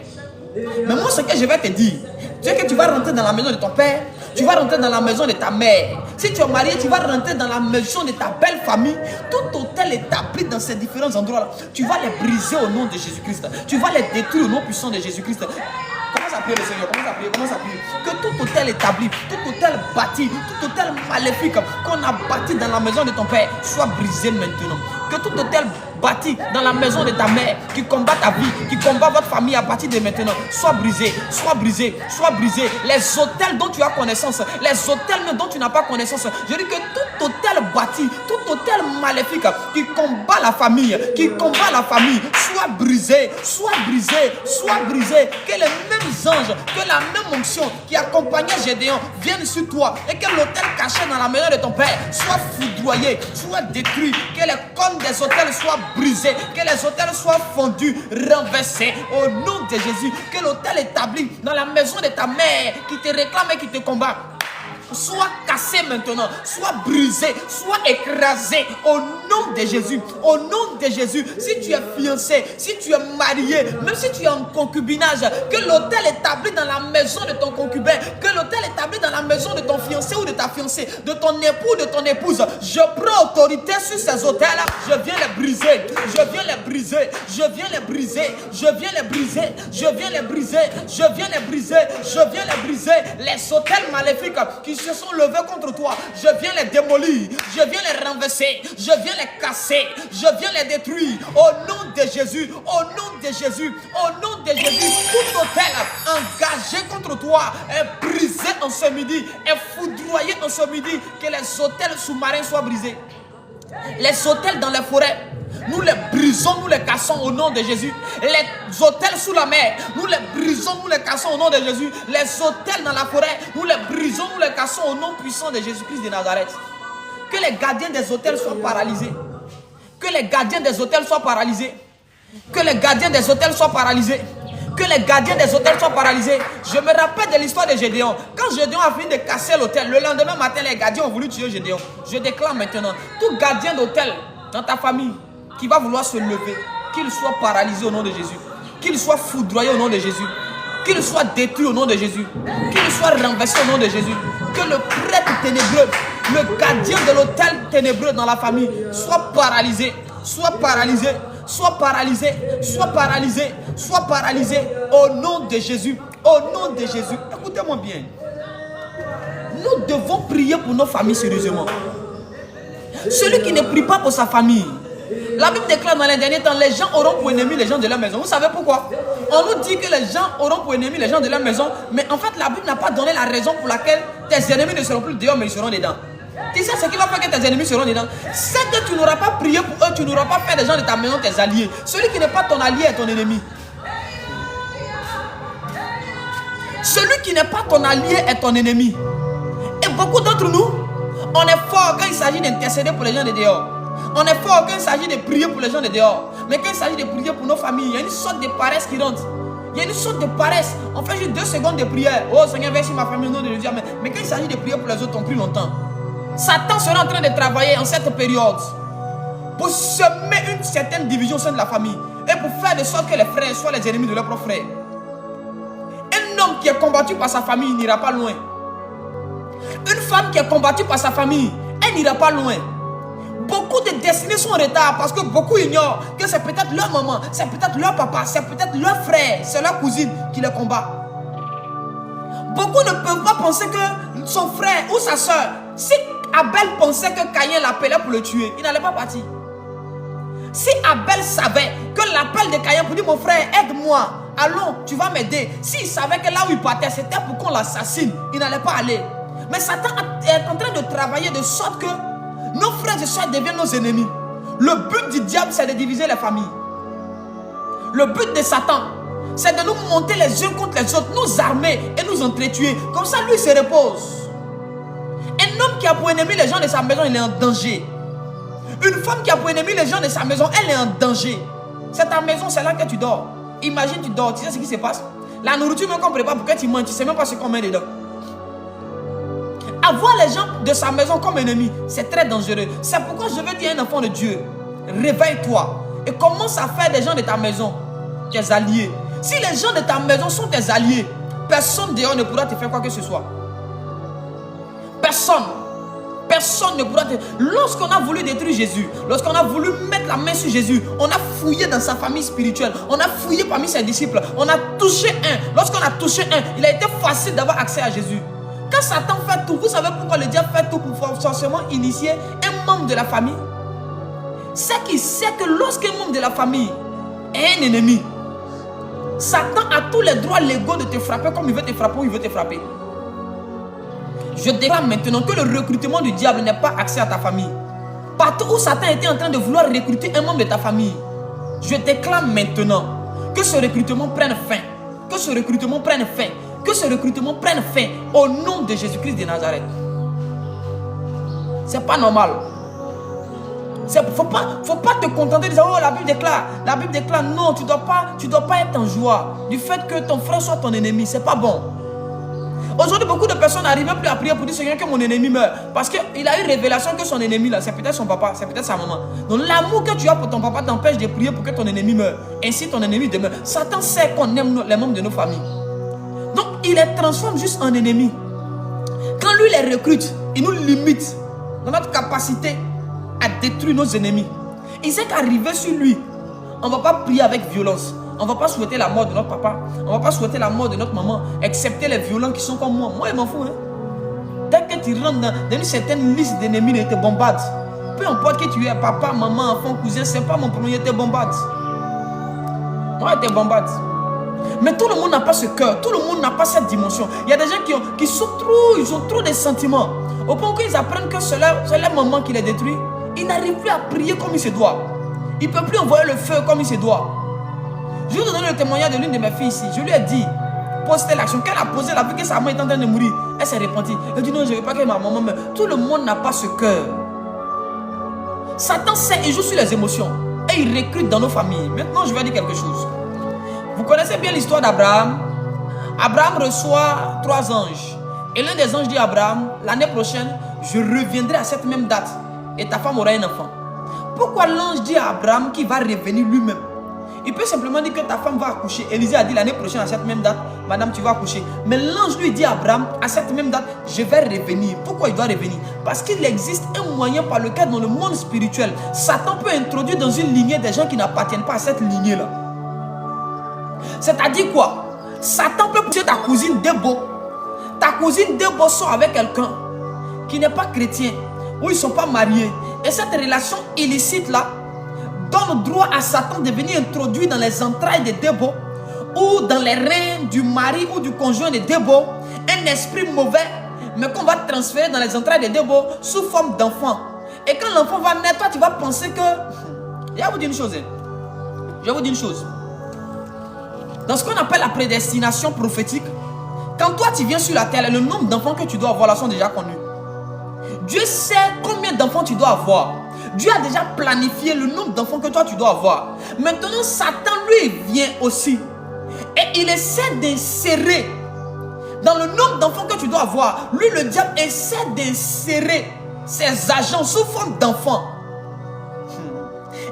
Mais moi, ce que je vais te dire, c'est que tu vas rentrer dans la maison de ton père, tu vas rentrer dans la maison de ta mère. Si tu es marié, tu vas rentrer dans la maison de ta belle famille. Tout hôtel établi dans ces différents endroits-là, tu vas les briser au nom de Jésus-Christ. Tu vas les détruire au nom puissant de Jésus-Christ. Commence à prier le Seigneur, commence à prier, commence à prier. Que tout hôtel établi, tout hôtel bâti, tout hôtel maléfique qu'on a bâti dans la maison de ton père soit brisé maintenant. Que tout hôtel bâti dans la maison de ta mère qui combat ta vie, qui combat votre famille à partir de maintenant, soit brisé, soit brisé, soit brisé. Les hôtels dont tu as connaissance, les hôtels dont tu n'as pas connaissance, je dis que tout hôtel bâti, tout hôtel maléfique qui combat la famille, soit brisé, soit brisé, soit brisé. Que les mêmes anges, que la même onction qui accompagnait Gédéon vienne sur toi et que l'hôtel caché dans la maison de ton père soit foudroyé, soit détruit, que les cônes des hôtels soient brisés, que les hôtels soient fondus, renversés au nom de Jésus. Que l'hôtel établi dans la maison de ta mère qui te réclame et qui te combat soit cassé maintenant, soit brisé, soit écrasé au nom de Jésus. Au nom de Jésus, si tu es fiancé, si tu es marié, même si tu es en concubinage, que l'hôtel établi dans la maison de ton concubin, que l'hôtel établi dans la maison de ton fiancé ou de ta fiancée, de ton époux, de ton épouse, je prends autorité sur ces hôtels-là, je viens les briser, je viens les briser, je viens les briser, je viens les briser, je viens les briser, je viens les briser, je viens les briser, les hôtels maléfiques qui se sont levés contre toi, je viens les démolir, je viens les renverser, je viens les casser, je viens les détruire au nom de Jésus, au nom de Jésus, au nom de Jésus. Tout hôtel engagé contre toi est brisé en ce midi, est foudroyé en ce midi. Que les hôtels sous-marins soient brisés, les hôtels dans les forêts, nous les brisons, nous les cassons au nom de Jésus. Les hôtels sous la mer, nous les brisons, nous les cassons au nom de Jésus. Les hôtels dans la forêt, nous les brisons, nous les cassons au nom puissant de Jésus-Christ de Nazareth. Que les gardiens des hôtels soient paralysés. Que les gardiens des hôtels soient paralysés. Que les gardiens des hôtels soient paralysés. Que les gardiens des hôtels soient paralysés. Je me rappelle de l'histoire de Gédéon. Quand Gédéon a fini de casser l'hôtel, le lendemain matin, les gardiens ont voulu tuer Gédéon. Je déclare maintenant, tout gardien d'hôtel dans ta famille qui va vouloir se lever, qu'il soit paralysé au nom de Jésus, qu'il soit foudroyé au nom de Jésus, qu'il soit détruit au nom de Jésus, qu'il soit renversé au nom de Jésus. Que le prêtre ténébreux, le gardien de l'hôtel ténébreux dans la famille soit paralysé, soit paralysé, soit paralysé, soit paralysé, soit paralysé au nom de Jésus, au nom de Jésus. Écoutez-moi bien. Nous devons prier pour nos familles sérieusement. Celui qui ne prie pas pour sa famille, la Bible déclare dans les derniers temps, les gens auront pour ennemis les gens de leur maison. Vous savez pourquoi? On nous dit que les gens auront pour ennemis les gens de leur maison, mais en fait la Bible n'a pas donné la raison pour laquelle tes ennemis ne seront plus dehors, mais ils seront dedans. Tu sais ce qui va faire que tes ennemis seront dedans? C'est que tu n'auras pas prié pour eux, tu n'auras pas fait des gens de ta maison tes alliés. Celui qui n'est pas ton allié est ton ennemi. Celui qui n'est pas ton allié est ton ennemi. Et beaucoup d'entre nous, on est fort quand il s'agit d'intercéder pour les gens de dehors. On est fort quand il s'agit de prier pour les gens de dehors. Mais quand il s'agit de prier pour nos familles, il y a une sorte de paresse qui rentre. Il y a une sorte de paresse. On fait juste 2 secondes de prière. Oh Seigneur, viens sur ma famille au nom de Jésus. Mais quand il s'agit de prier pour les autres, on prie longtemps. Satan sera en train de travailler en cette période pour semer une certaine division au sein de la famille et pour faire de sorte que les frères soient les ennemis de leurs propres frères. Un homme qui est combattu par sa famille n'ira pas loin. Une femme qui est combattue par sa famille, elle n'ira pas loin. Beaucoup de destinées sont en retard parce que beaucoup ignorent que c'est peut-être leur maman, c'est peut-être leur papa, c'est peut-être leur frère, c'est leur cousine qui les combat. Beaucoup ne peuvent pas penser que son frère ou sa soeur, si Abel pensait que Caïn l'appelait pour le tuer, il n'allait pas partir. Si Abel savait que l'appel de Caïn pour dire mon frère, aide-moi, allons, tu vas m'aider. S'il savait que là où il partait, c'était pour qu'on l'assassine, il n'allait pas aller. Mais Satan est en train de travailler de sorte que nos frères et soeurs deviennent nos ennemis. Le but du diable, c'est de diviser les familles. Le but de Satan, c'est de nous monter les uns contre les autres, nous armer et nous entretuer. Comme ça, lui se repose. Un homme qui a pour ennemi les gens de sa maison, il est en danger. Une femme qui a pour ennemi les gens de sa maison, elle est en danger. C'est ta maison, c'est là que tu dors. Imagine, tu dors, tu sais ce qui se passe. La nourriture même qu'on prépare pour que tu manges, tu ne sais même pas ce qu'on met dedans. Avoir les gens de sa maison comme ennemis, c'est très dangereux. C'est pourquoi je veux dire à un enfant de Dieu, réveille-toi et commence à faire des gens de ta maison tes alliés. Si les gens de ta maison sont tes alliés, personne dehors ne pourra te faire quoi que ce soit. Personne ne pourra te... Lorsqu'on a voulu détruire Jésus, lorsqu'on a voulu mettre la main sur Jésus, on a fouillé dans sa famille spirituelle, on a fouillé parmi ses disciples, on a touché un. Lorsqu'on a touché un, il a été facile d'avoir accès à Jésus. Quand Satan fait tout, vous savez pourquoi le diable fait tout pour forcément initier un membre de la famille? C'est qu'il sait que lorsqu'un membre de la famille est un ennemi, Satan a tous les droits légaux de te frapper comme il veut te frapper ou il veut te frapper. Je déclare maintenant que le recrutement du diable n'est pas accès à ta famille. Partout où Satan était en train de vouloir recruter un membre de ta famille, je déclare maintenant que ce recrutement prenne fin. Que ce recrutement prenne fin. Que ce recrutement prenne fin au nom de Jésus-Christ de Nazareth. C'est pas normal. Faut pas te contenter de dire oh la Bible déclare. Non, tu dois pas être en joie du fait que ton frère soit ton ennemi. C'est pas bon. Aujourd'hui, beaucoup de personnes n'arrivent plus à prier pour dire Seigneur que mon ennemi meurt. Parce qu'il a eu révélation que son ennemi là, c'est peut-être son papa, c'est peut-être sa maman. Donc l'amour que tu as pour ton papa t'empêche de prier pour que ton ennemi meure. Ainsi ton ennemi demeure. Satan sait qu'on aime les membres de nos familles. Donc il les transforme juste en ennemis. Quand lui les recrute, il nous limite dans notre capacité à détruire nos ennemis. Il sait qu'arriver sur lui, on ne va pas prier avec violence. On ne va pas souhaiter la mort de notre papa. On ne va pas souhaiter la mort de notre maman. Excepté les violents qui sont comme moi. Moi, je m'en fous. Hein? Dès que tu rentres dans une certaine liste d'ennemis, ils te bombardent. Peu importe qui tu es, papa, maman, enfant, cousin, c'est pas mon problème, ils te bombardent. Moi, ils te bombardent. Mais tout le monde n'a pas ce cœur. Tout le monde n'a pas cette dimension. Il y a des gens qui sont trop, ils ont trop de sentiments. Au point qu'ils apprennent que c'est leur maman qui les détruit. Ils n'arrivent plus à prier comme il se doit. Ils ne peuvent plus envoyer le feu comme il se doit. Je vais vous donner le témoignage de l'une de mes filles ici. Je lui ai dit, pose telle action. Quand elle a posé, elle a vu que sa maman est en train de mourir. Elle s'est repentie. Elle dit non, je ne veux pas que ma maman meure. Tout le monde n'a pas ce cœur. Satan sait, il joue sur les émotions. Et il recrute dans nos familles. Maintenant, je vais dire quelque chose. Vous connaissez bien l'histoire d'Abraham. Abraham reçoit 3 anges. Et l'un des anges dit à Abraham, l'année prochaine, je reviendrai à cette même date. Et ta femme aura un enfant. Pourquoi l'ange dit à Abraham qu'il va revenir lui-même? Il peut simplement dire que ta femme va accoucher. Élisée a dit l'année prochaine à cette même date, madame, tu vas accoucher. Mais l'ange lui dit à Abraham, à cette même date, je vais revenir. Pourquoi il doit revenir? Parce qu'il existe un moyen par lequel dans le monde spirituel, Satan peut introduire dans une lignée des gens qui n'appartiennent pas à cette lignée-là. C'est-à-dire quoi? Satan peut pousser ta cousine Debo. Ta cousine Debo sort avec quelqu'un qui n'est pas chrétien, ou ils ne sont pas mariés. Et cette relation illicite-là donne droit à Satan de venir introduire dans les entrailles de Debo ou dans les reins du mari ou du conjoint de Debo un esprit mauvais, mais qu'on va transférer dans les entrailles de Debo sous forme d'enfant. Et quand l'enfant va naître, toi tu vas penser que... Je vais vous dire une chose. Je vais vous dire une chose. Dans ce qu'on appelle la prédestination prophétique, quand toi tu viens sur la terre, le nombre d'enfants que tu dois avoir là sont déjà connus. Dieu sait combien d'enfants tu dois avoir. Dieu a déjà planifié le nombre d'enfants que toi tu dois avoir. Maintenant, Satan lui vient aussi. Et il essaie d'insérer dans le nombre d'enfants que tu dois avoir. Lui, le diable, essaie d'insérer ses agents sous forme d'enfants.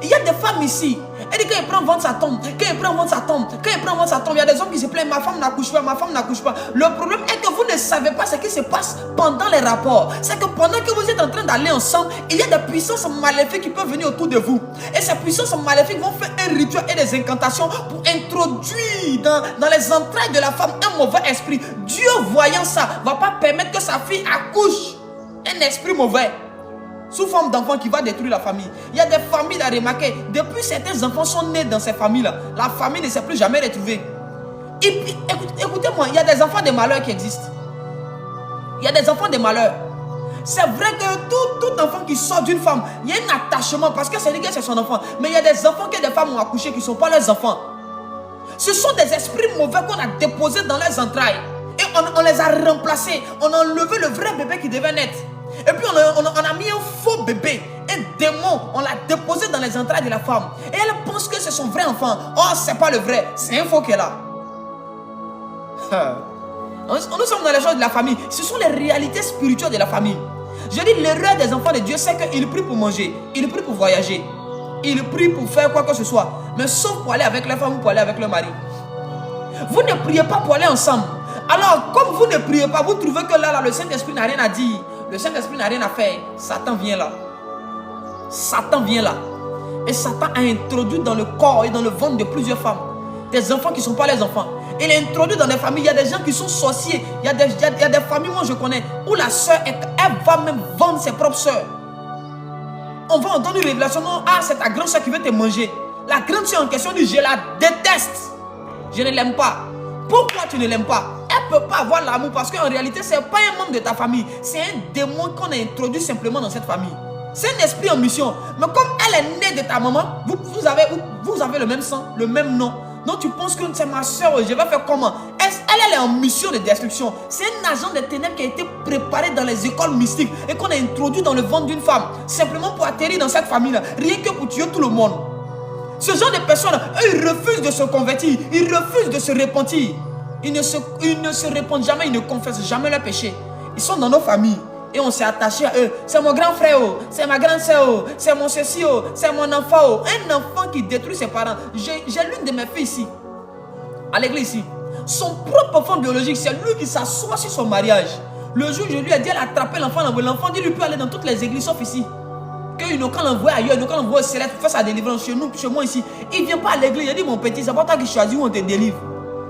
Il y a des femmes ici. Elle dit quand il prend vendre sa tombe, quand il prend vendre sa tombe, quand il prend vendre sa tombe, il y a des hommes qui se plaignent, ma femme n'accouche pas, ma femme n'accouche pas. Le problème est que vous ne savez pas ce qui se passe pendant les rapports. C'est que pendant que vous êtes en train d'aller ensemble, il y a des puissances maléfiques qui peuvent venir autour de vous. Et ces puissances maléfiques vont faire un rituel et des incantations pour introduire dans les entrailles de la femme un mauvais esprit. Dieu, voyant ça, ne va pas permettre que sa fille accouche un esprit mauvais sous forme d'enfant qui va détruire la famille. Il y a des familles à remarquer. Depuis certains enfants sont nés dans ces familles-là, la famille ne s'est plus jamais retrouvée. Et puis, écoutez-moi, il y a des enfants de malheur qui existent. Il y a des enfants de malheur. C'est vrai que tout enfant qui sort d'une femme, il y a un attachement parce que c'est dit que c'est son enfant. Mais il y a des enfants que des femmes ont accouchés qui ne sont pas leurs enfants. Ce sont des esprits mauvais qu'on a déposés dans leurs entrailles. Et on les a remplacés. On a enlevé le vrai bébé qui devait naître. Et puis on a mis un faux bébé, un démon, on l'a déposé dans les entrailles de la femme. Et elle pense que c'est son vrai enfant. Oh, c'est pas le vrai, c'est un faux qu'elle a. Nous sommes dans les choses de la famille. Ce sont les réalités spirituelles de la famille. Je dis l'erreur des enfants de Dieu, c'est qu'ils prient pour manger, ils prient pour voyager, ils prient pour faire quoi que ce soit. Mais sauf pour aller avec la femme ou pour aller avec le mari. Vous ne priez pas pour aller ensemble. Alors, comme vous ne priez pas, vous trouvez que là le Saint-Esprit n'a rien à dire. Le Saint-Esprit n'a rien à faire. Satan vient là. Satan vient là. Et Satan a introduit dans le corps et dans le ventre de plusieurs femmes des enfants qui ne sont pas les enfants. Il a introduit dans des familles. Il y a des gens qui sont sorciers. Il y a des familles, moi je connais, où la soeur, elle va même vendre ses propres soeurs. On va entendre une révélation. Non, ah, c'est ta grande soeur qui veut te manger. La grande soeur en question dit, je la déteste. Je ne l'aime pas. Pourquoi tu ne l'aimes pas? Elle ne peut pas avoir l'amour parce qu'en réalité, ce n'est pas un membre de ta famille. C'est un démon qu'on a introduit simplement dans cette famille. C'est un esprit en mission. Mais comme elle est née de ta maman, vous avez le même sang, le même nom. Donc tu penses que c'est ma soeur, je vais faire comment? Elle est en mission de destruction. C'est un agent de ténèbres qui a été préparé dans les écoles mystiques et qu'on a introduit dans le ventre d'une femme. Simplement pour atterrir dans cette famille-là. Rien que pour tuer tout le monde. Ce genre de personnes, eux, ils refusent de se convertir. Ils refusent de se repentir. Ils ne se répandent jamais, ils ne confessent jamais leurs péchés. Ils sont dans nos familles et on s'est attaché à eux. C'est mon grand frère, c'est ma grande soeur, c'est mon ceci, c'est mon enfant. Un enfant qui détruit ses parents. J'ai l'une de mes filles ici, à l'église ici. Son propre enfant biologique, c'est lui qui s'assoit sur son mariage. Le jour où je lui ai dit, elle a attrapé l'enfant, l'enfant dit, lui peut aller dans toutes les églises sauf ici. Qu'il n'a qu'à l'envoyer ailleurs, il n'a qu'à l'envoyer au céleste pour faire sa délivrance chez nous, chez moi ici. Il ne vient pas à l'église, il a dit, mon petit, c'est pas toi qui choisis où on te délivre.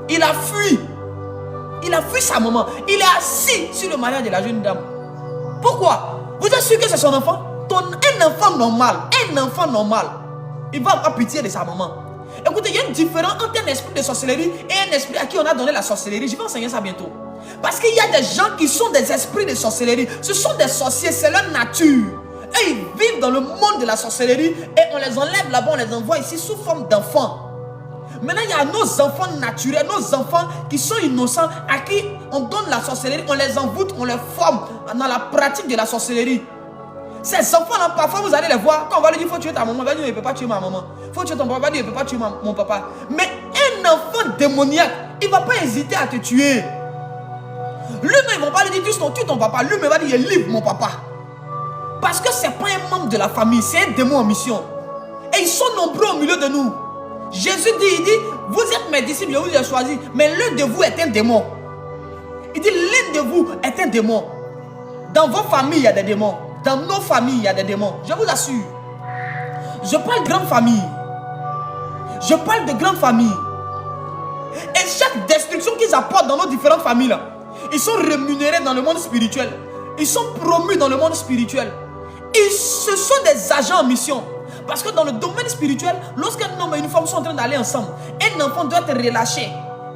Il a fui. Il a fui sa maman. Il est assis sur le mariage de la jeune dame. Pourquoi? Vous êtes sûr que c'est son enfant? Un enfant normal, il va avoir pitié de sa maman. Écoutez, il y a une différence entre un esprit de sorcellerie et un esprit à qui on a donné la sorcellerie. Je vais enseigner ça bientôt. Parce qu'il y a des gens qui sont des esprits de sorcellerie. Ce sont des sorciers, c'est leur nature. Et ils vivent dans le monde de la sorcellerie et on les enlève là-bas, on les envoie ici sous forme d'enfants. Maintenant, il y a nos enfants naturels, nos enfants qui sont innocents, à qui on donne la sorcellerie, on les envoûte, on les forme dans la pratique de la sorcellerie. Ces enfants-là, parfois vous allez les voir, quand on va lui dire, il faut tuer ta maman, il va dire, il ne peut pas tuer ma maman. Il faut tuer ton papa, il va dire, il ne peut pas tuer mon papa. Mais un enfant démoniaque, il ne va pas hésiter à te tuer. Lui-même, il ne va pas lui dire, tue ton papa. Lui-même, il va dire, il livre mon papa. Parce que ce n'est pas un membre de la famille, c'est un démon en mission. Et ils sont nombreux au milieu de nous. Jésus dit, il dit, vous êtes mes disciples, je vous ai choisi, mais l'un de vous est un démon. Il dit, l'un de vous est un démon. Dans vos familles, il y a des démons. Dans nos familles, il y a des démons. Je vous assure. Je parle de grande famille. Je parle de grande famille. Et chaque destruction qu'ils apportent dans nos différentes familles, là, ils sont rémunérés dans le monde spirituel. Ils sont promus dans le monde spirituel. Ce sont des agents en mission. Parce que dans le domaine spirituel, lorsqu'un homme et une femme sont en train d'aller ensemble, un enfant doit être relâché.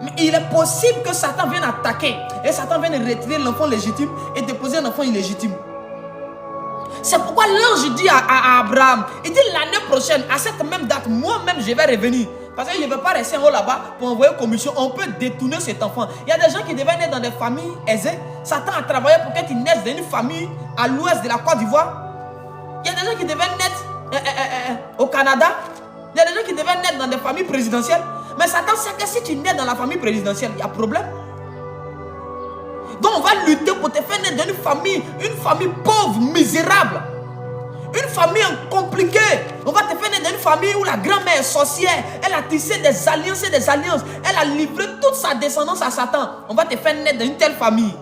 Mais il est possible que Satan vienne attaquer. Et Satan vienne retirer l'enfant légitime et déposer un enfant illégitime. C'est pourquoi l'ange dit à Abraham, il dit l'année prochaine, à cette même date, moi-même je vais revenir. Parce que je ne vais pas rester en haut là-bas pour envoyer une commission. On peut détourner cet enfant. Il y a des gens qui devaient naître dans des familles aisées. Satan a travaillé pour qu'ils naissent dans une famille à l'ouest de la Côte d'Ivoire. Il y a des gens qui devaient naître au Canada. Il y a des gens qui devaient naître dans des familles présidentielles. Mais Satan sait que si tu nais dans la famille présidentielle, il y a problème. Donc on va lutter pour te faire naître dans une famille pauvre, misérable. Une famille compliquée. On va te faire naître dans une famille où la grand-mère est sorcière. Elle a tissé des alliances et des alliances. Elle a livré toute sa descendance à Satan. On va te faire naître dans une telle famille.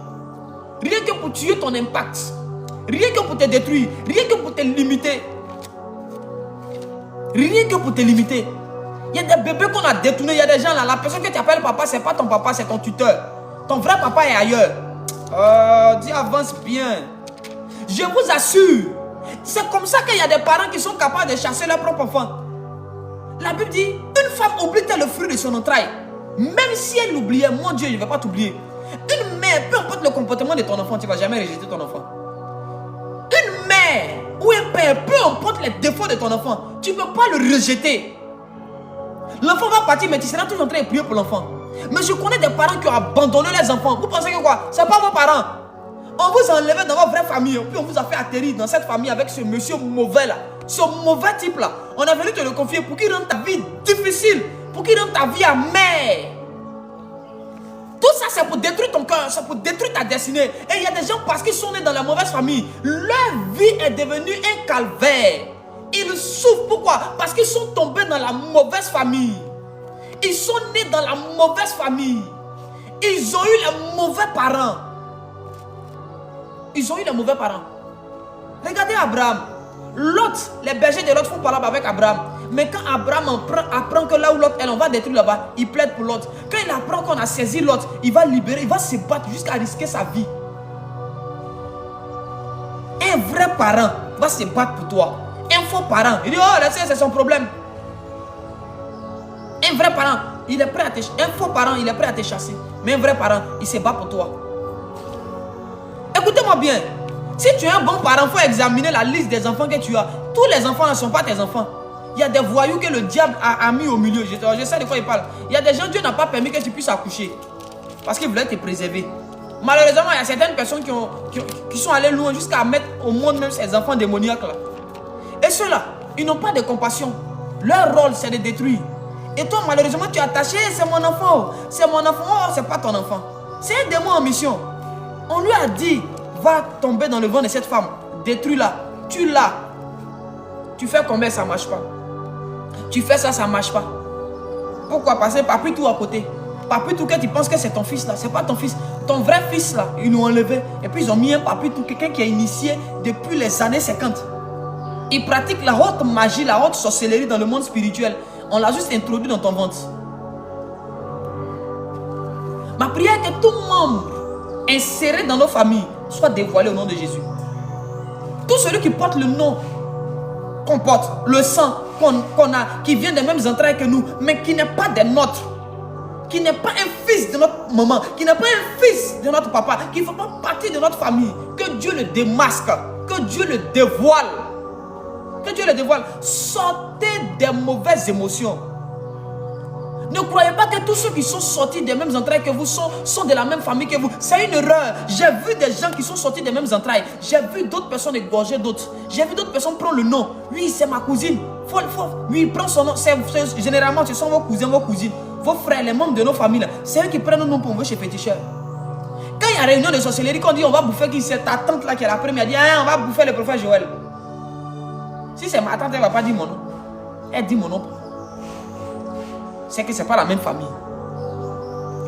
Rien que pour tuer ton impact. Rien que pour te détruire. Rien que pour te limiter. Rien que pour te limiter. Il y a des bébés qu'on a détournés. Il y a des gens là. La personne que tu appelles papa, c'est pas ton papa, c'est ton tuteur. Ton vrai papa est ailleurs. Dis avance bien. Je vous assure. C'est comme ça qu'il y a des parents qui sont capables de chasser leur propre enfant. La Bible dit, une femme oublie-t-elle le fruit de son entraille. Même si elle l'oubliait, mon Dieu, je ne vais pas t'oublier. Une mère, peu importe le comportement de ton enfant, tu ne vas jamais rejeter ton enfant. Une mère ou un père, peu importe les défauts de ton enfant, tu ne peux pas le rejeter. L'enfant va partir, mais tu seras toujours en train de prier pour l'enfant. Mais je connais des parents qui ont abandonné les enfants. Vous pensez que quoi? Ce n'est pas vos parents. On vous a enlevé dans votre vraie famille, puis on vous a fait atterrir dans cette famille avec ce monsieur mauvais là, ce mauvais type là. On a venu te le confier pour qu'il rende ta vie difficile, pour qu'il rende ta vie amère. Tout ça c'est pour détruire ton cœur, c'est pour détruire ta destinée. Et il y a des gens parce qu'ils sont nés dans la mauvaise famille, leur vie est devenue un calvaire. Ils souffrent, pourquoi? Parce qu'ils sont tombés dans la mauvaise famille. Ils sont nés dans la mauvaise famille. Ils ont eu les mauvais parents. Ils ont eu les mauvais parents. Regardez Abraham. Lot, les bergers de Lot font parler avec Abraham. Mais quand Abraham apprend que là où Lot est, on va détruire là-bas, il plaide pour Lot. Quand il apprend qu'on a saisi Lot, il va libérer, il va se battre jusqu'à risquer sa vie. Un vrai parent va se battre pour toi. Un faux parent, il dit, oh, là, c'est son problème. Un vrai parent, il est prêt à te chasser. Un faux parent, il est prêt à te chasser. Mais un vrai parent, il se bat pour toi. Écoutez-moi bien. Si tu es un bon parent, il faut examiner la liste des enfants que tu as. Tous les enfants ne sont pas tes enfants. Il y a des voyous que le diable a mis au milieu. Je sais de quoi il parle. Il y a des gens, Dieu n'a pas permis que tu puisses accoucher. Parce qu'il voulait te préserver. Malheureusement, il y a certaines personnes qui sont allées loin jusqu'à mettre au monde même ces enfants démoniaques là. Et ceux-là, ils n'ont pas de compassion. Leur rôle, c'est de détruire. Et toi, malheureusement, tu es attaché. C'est mon enfant. C'est mon enfant. Oh, c'est pas ton enfant. C'est un démon en mission. On lui a dit, va tomber dans le ventre de cette femme. Détruis-la. Tue-la. Tu fais combien, ça ne marche pas. Tu fais ça, ça ne marche pas. Pourquoi? Parce que pas pris tout à côté. Pas pris tout que tu penses que c'est ton fils là. C'est pas ton fils. Ton vrai fils là, ils l'ont enlevé. Et puis ils ont mis un papier tout. Quelqu'un qui a initié depuis les années 50. Il pratique la haute magie, la haute sorcellerie dans le monde spirituel. On l'a juste introduit dans ton ventre. Ma prière est que tout membre inséré dans nos familles soit dévoilé au nom de Jésus. Tout celui qui porte le nom qu'on porte, le sang qu'on a, qui vient des mêmes entrailles que nous, mais qui n'est pas des nôtres, qui n'est pas un fils de notre maman, qui n'est pas un fils de notre papa, qui ne fait pas partie de notre famille, que Dieu le démasque, que Dieu le dévoile. Que Dieu le dévoile. Sortez des mauvaises émotions. Ne croyez pas que tous ceux qui sont sortis des mêmes entrailles que vous sont de la même famille que vous. C'est une erreur. J'ai vu des gens qui sont sortis des mêmes entrailles. J'ai vu d'autres personnes égorger d'autres. J'ai vu d'autres personnes prendre le nom. Oui, c'est ma cousine. Oui, il prend son nom. Généralement, ce sont vos cousins, vos cousines, vos frères, les membres de nos familles. C'est eux qui prennent le nom pour vous chez féticheur. Quand il y a réunion de sorcellerie, quand on dit on va bouffer qui, c'est ta tante là qui est la première. Elle dit on va bouffer le prophète Joël. Si c'est ma tante, elle ne va pas dire mon nom. Elle dit mon nom. C'est que ce n'est pas la même famille.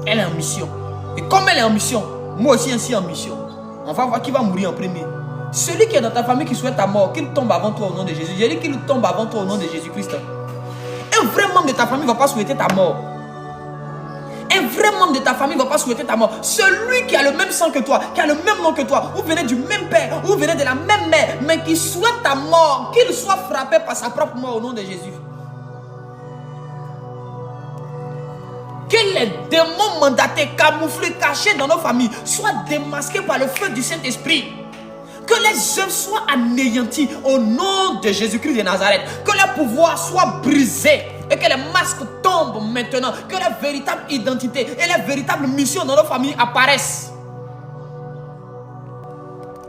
Elle est en mission. Et comme elle est en mission, moi aussi ainsi en mission. On va voir qui va mourir en premier. Celui qui est dans ta famille qui souhaite ta mort, qu'il tombe avant toi au nom de Jésus. J'ai dit qu'il tombe avant toi au nom de Jésus-Christ. Un vrai membre de ta famille ne va pas souhaiter ta mort. Un vrai membre de ta famille ne va pas souhaiter ta mort. Celui qui a le même sang que toi, qui a le même nom que toi, vous venez du même père, vous venez de la même mère, mais qui souhaite ta mort, qu'il soit frappé par sa propre mort au nom de Jésus. Que les démons mandatés, camouflés, cachés dans nos familles soient démasqués par le feu du Saint-Esprit. Que les œuvres soient anéanties au nom de Jésus-Christ de Nazareth. Que leur pouvoir soit brisé et que les masques tombent maintenant. Que la véritable identité et la véritable mission dans nos familles apparaissent.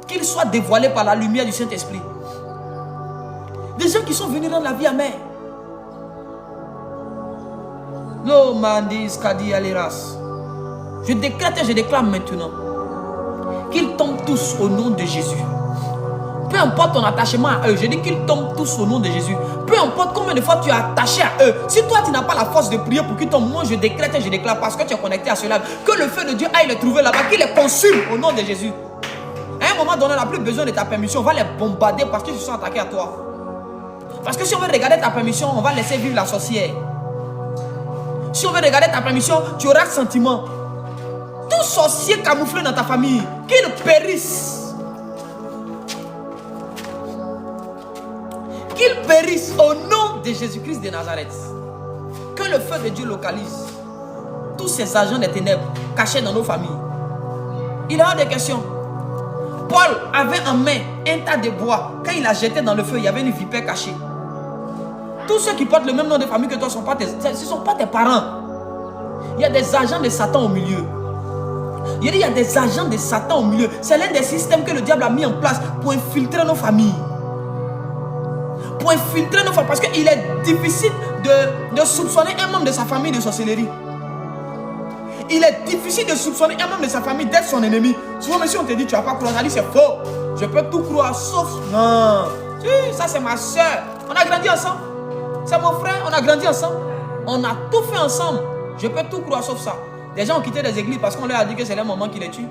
Qu'ils soient dévoilés par la lumière du Saint-Esprit. Des gens qui sont venus dans la vie amère. Je décrète et je déclare maintenant qu'ils tombent tous au nom de Jésus. Peu importe ton attachement à eux, je dis qu'ils tombent tous au nom de Jésus. Peu importe combien de fois tu es attaché à eux, si toi tu n'as pas la force de prier pour qu'ils tombent, moi je décrète et je déclare parce que tu es connecté à cela, que le feu de Dieu aille les trouver là-bas, qu'il les consume au nom de Jésus. À un moment donné, on n'a plus besoin de ta permission, on va les bombarder parce qu'ils se sont attaqués à toi. Parce que si on veut regarder ta permission, on va laisser vivre la sorcière. Si on veut regarder ta permission, tu auras sentiment. Tout sorcier camouflé dans ta famille, qu'il périsse. Qu'il périsse au nom de Jésus-Christ de Nazareth. Que le feu de Dieu localise tous ces agents des ténèbres cachés dans nos familles. Il y a des questions. Paul avait en main un tas de bois. Quand il a jeté dans le feu, il y avait une vipère cachée. Tous ceux qui portent le même nom de famille que toi, ce ne sont pas tes parents. Il y a des agents de Satan au milieu. Il y a des agents de Satan au milieu. C'est l'un des systèmes que le diable a mis en place pour infiltrer nos familles. Pour infiltrer nos familles. Parce qu'il est difficile de soupçonner un membre de sa famille de sorcellerie. Il est difficile de soupçonner un membre de sa famille d'être son ennemi. Souvent, si on te dit tu n'as pas croire, on a dit c'est faux. Je peux tout croire sauf... Non. Si, ça c'est ma soeur. On a grandi ensemble. C'est mon frère, on a grandi ensemble. On a tout fait ensemble. Je peux tout croire sauf ça. Des gens ont quitté les églises parce qu'on leur a dit que c'est leur maman qui les tue.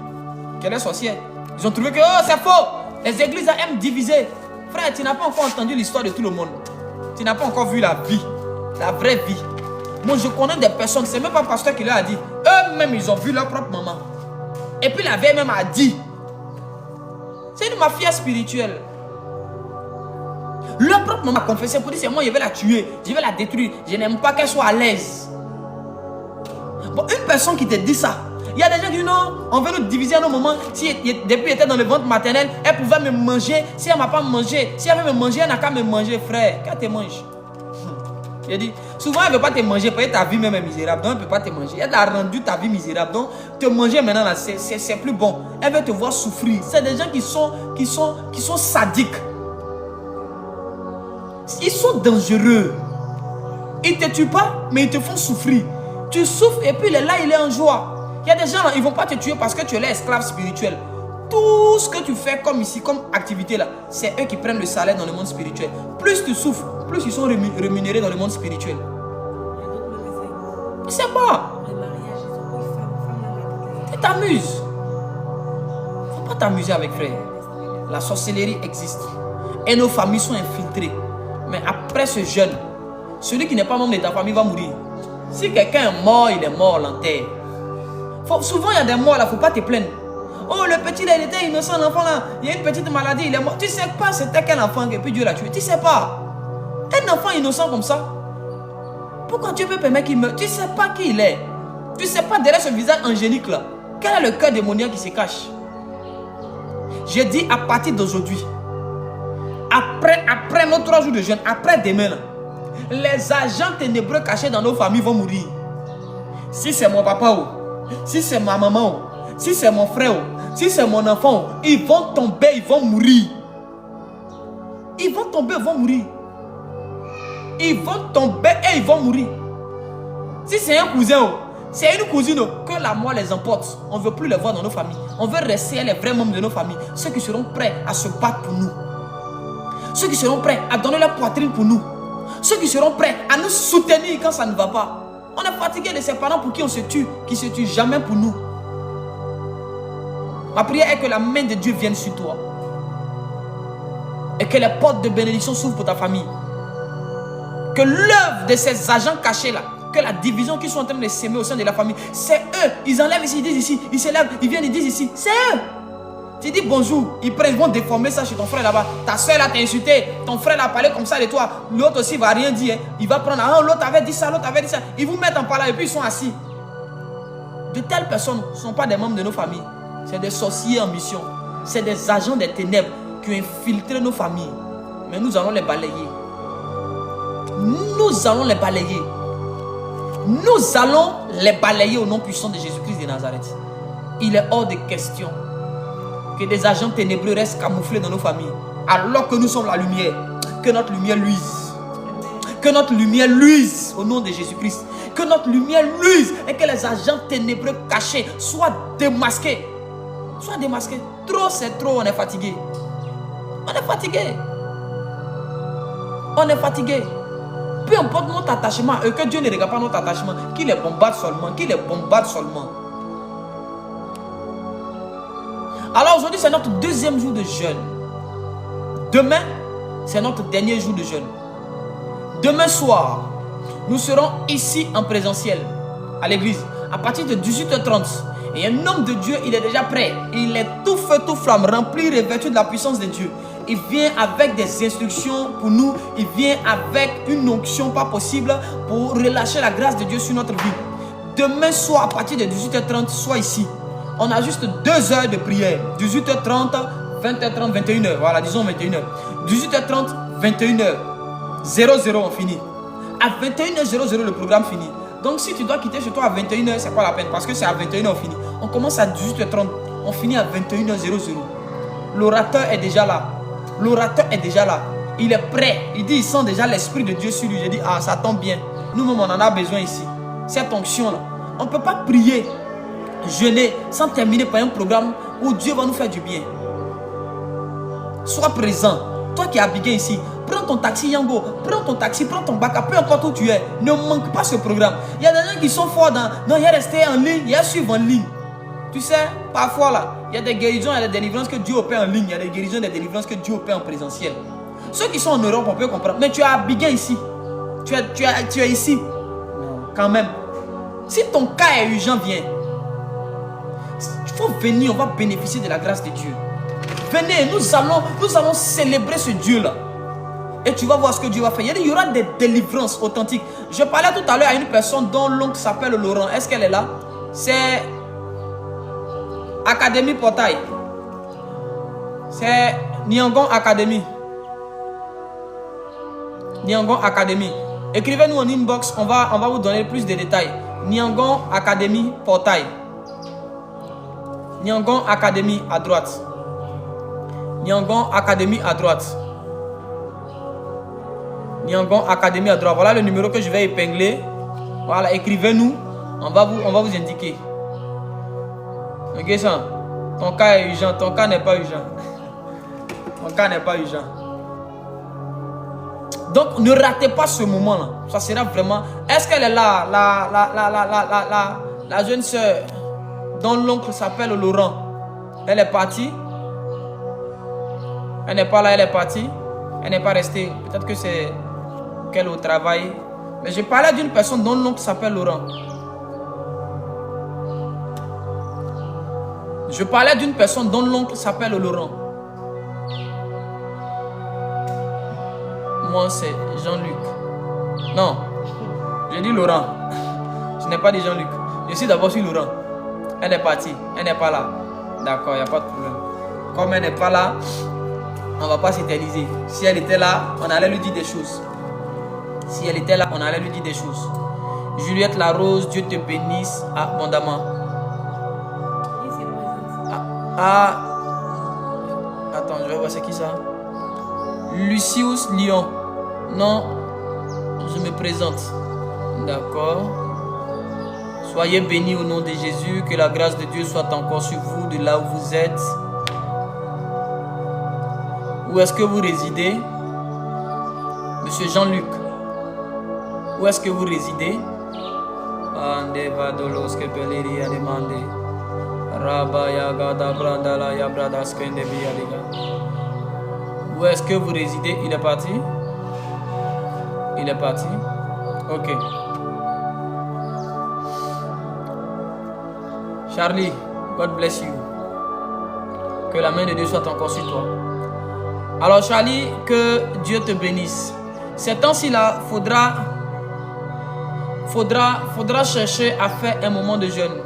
Qu'elle est sorcière. Ils ont trouvé que oh, c'est faux. Les églises aiment diviser. Frère, tu n'as pas encore entendu l'histoire de tout le monde. Tu n'as pas encore vu la vie. La vraie vie. Moi, je connais des personnes, c'est même pas le pasteur qui leur a dit. Eux-mêmes, ils ont vu leur propre maman. Et puis la vieille même a dit. C'est une mafia spirituelle. Leur propre maman a confessé pour dire c'est moi, je vais la tuer. Je vais la détruire. Je n'aime pas qu'elle soit à l'aise. Bon, une personne qui te dit ça. Il y a des gens qui disent non, on veut nous diviser à nos moments. Si depuis qu'elle était dans le ventre maternel, elle pouvait me manger. Si elle ne m'a pas mangé, si elle veut me manger, elle n'a qu'à me manger, frère. Qu'elle te mange. J'ai dit, souvent elle ne veut pas te manger parce que ta vie même est misérable. Donc elle ne peut pas te manger. Elle a rendu ta vie misérable. Donc te manger maintenant, c'est plus bon. Elle veut te voir souffrir. C'est des gens qui sont sadiques. Ils sont dangereux. Ils ne te tuent pas, mais ils te font souffrir. Tu souffres et puis là, il est en joie. Il y a des gens, ils ne vont pas te tuer parce que tu es l'esclave spirituel. Tout ce que tu fais comme ici, comme activité là, c'est eux qui prennent le salaire dans le monde spirituel. Plus tu souffres, plus ils sont rémunérés dans le monde spirituel. Je ne sais pas. Tu t'amuses. Il ne faut pas t'amuser avec frère. La sorcellerie existe. Et nos familles sont infiltrées. Mais après ce jeûne, celui qui n'est pas membre de ta famille va mourir. Si quelqu'un est mort, il est mort, l'enterre. Souvent, il y a des morts là, il ne faut pas te plaindre. Oh, le petit là, il était innocent, l'enfant là. Il y a une petite maladie, il est mort. Tu ne sais pas c'était quel enfant et puis Dieu l'a tué. Tu ne sais pas. Un enfant innocent comme ça, pourquoi Dieu peut permettre qu'il meure? Tu ne sais pas qui il est. Tu ne sais pas derrière ce visage angélique là. Quel est le cœur démoniaque qui se cache? J'ai dit à partir d'aujourd'hui, après nos 3 jours de jeûne, après demain, là, les agents ténébreux cachés dans nos familles vont mourir. Si c'est mon papa, si c'est ma maman, si c'est mon frère, si c'est mon enfant, ils vont tomber, ils vont mourir. Ils vont tomber, ils vont mourir. Ils vont tomber et ils vont mourir. Si c'est un cousin, c'est une cousine, que la mort les emporte. On ne veut plus les voir dans nos familles. On veut rester les vrais membres de nos familles. Ceux qui seront prêts à se battre pour nous. Ceux qui seront prêts à donner leur poitrine pour nous. Ceux qui seront prêts à nous soutenir quand ça ne va pas. On est fatigué de ces parents pour qui on se tue, qui ne se tuent jamais pour nous. Ma prière est que la main de Dieu vienne sur toi. Et que les portes de bénédiction s'ouvrent pour ta famille. Que l'œuvre de ces agents cachés là, que la division qu'ils sont en train de s'aimer au sein de la famille, c'est eux. Ils enlèvent ici, ils disent ici, ils se lèvent, ils viennent, ils disent ici. C'est eux. Tu dis bonjour, ils vont déformer ça chez ton frère là-bas. Ta soeur là t'a insulté, ton frère a parlé comme ça de toi. L'autre aussi va rien dire. Il va prendre, ah, l'autre avait dit ça, l'autre avait dit ça. Ils vous mettent en parlant et puis ils sont assis. De telles personnes ne sont pas des membres de nos familles. C'est des sorciers en mission. C'est des agents des ténèbres qui ont infiltré nos familles. Mais nous allons les balayer. Nous allons les balayer. Nous allons les balayer au nom puissant de Jésus-Christ de Nazareth. Il est hors de question que des agents ténébreux restent camouflés dans nos familles. Alors que nous sommes la lumière. Que notre lumière luise. Que notre lumière luise au nom de Jésus-Christ. Que notre lumière luise et que les agents ténébreux cachés soient démasqués. Sois démasqué. Trop, c'est trop, on est fatigué. On est fatigué. On est fatigué. Peu importe notre attachement à eux, que Dieu ne regarde pas notre attachement, qu'il les bombarde seulement, qu'il les bombarde seulement. Alors aujourd'hui, c'est notre deuxième jour de jeûne. Demain, c'est notre dernier jour de jeûne. Demain soir, nous serons ici en présentiel, à l'église, à partir de 18h30. Et un homme de Dieu, il est déjà prêt. Il est tout feu, tout flamme, rempli, revêtu de la puissance de Dieu. Il vient avec des instructions pour nous. Il vient avec une onction pas possible pour relâcher la grâce de Dieu sur notre vie. Demain soir, à partir de 18h30, sois ici. On a juste 2 heures de prière. 18h30, 20h30, 21h. Voilà, disons 21h. 18h30, 21h. 00, on finit. À 21h00, le programme finit. Donc si tu dois quitter chez toi à 21h, c'est pas la peine. Parce que c'est à 21h on finit. On commence à 18h30. On finit à 21h00. L'orateur est déjà là. L'orateur est déjà là. Il est prêt. Il dit, il sent déjà l'Esprit de Dieu sur lui. Je dis, ah, ça tombe bien. Nous-mêmes, on en a besoin ici. Cette onction-là. On ne peut pas prier, jeûner, sans terminer par un programme où Dieu va nous faire du bien. Sois présent. Toi qui es habillé ici, prends ton taxi Yango, prends ton taxi, prends ton bac, peu importe où tu es. Ne manque pas ce programme. Il y a des gens qui sont forts dans... Non, il y a resté en ligne, il y a suivre en ligne. Tu sais, parfois là, il y a des guérisons, il y a des délivrances que Dieu opère en ligne. Il y a des guérisons, des délivrances que Dieu opère en présentiel. Ceux qui sont en Europe, on peut comprendre. Mais tu es habillé ici. Tu es ici. Non, quand même. Si ton cas est urgent, viens. Il faut venir, on va bénéficier de la grâce de Dieu. Venez, nous allons célébrer ce Dieu-là. Et tu vas voir ce que Dieu va faire. Il y aura des délivrances authentiques. Je parlais tout à l'heure à une personne dont l'oncle s'appelle Laurent. Est-ce qu'elle est là? C'est Académie Portail. C'est Nyangon Academy. Nyangon Academy. Écrivez-nous en inbox, on va vous donner plus de détails. Nyangon Academy Portail. Nyangon Academy à droite. Nyangon Academy à droite. Nyangon Academy à droite. Voilà le numéro que je vais épingler. Voilà, écrivez-nous. On va vous indiquer. Ok, ça. Ton cas est urgent. Ton cas n'est pas urgent. Ton cas n'est pas urgent. Donc, ne ratez pas ce moment-là. Ça sera vraiment... Est-ce qu'elle est là? La jeune soeur dont l'oncle s'appelle Laurent. Elle est partie. Elle n'est pas là, elle est partie. Elle n'est pas restée. Peut-être que c'est qu'elle est au travail. Mais je parlais d'une personne dont l'oncle s'appelle Laurent. Je parlais d'une personne dont l'oncle s'appelle Laurent. Moi, c'est Jean-Luc. Non, je dis Laurent. Je n'ai pas dit Jean-Luc. Je suis d'abord sur Laurent. Elle est partie. Elle n'est pas là. D'accord, il n'y a pas de problème. Comme elle n'est pas là, on ne va pas s'éterniser. Si elle était là, on allait lui dire des choses. Si elle était là, on allait lui dire des choses. Juliette Larose, Dieu te bénisse abondamment. Attends, je vais voir c'est qui ça. Lucius Lyon. Non, je me présente. D'accord. Soyez bénis au nom de Jésus. Que la grâce de Dieu soit encore sur vous de là où vous êtes. Où est-ce que vous résidez? Monsieur Jean-Luc. Où est-ce que vous résidez? Où est-ce que vous résidez? Il est parti? Il est parti? Ok. Charlie, God bless you. Que la main de Dieu soit encore sur toi. Alors Charlie, que Dieu te bénisse. Ces temps-ci là, faudra chercher à faire un moment de jeûne.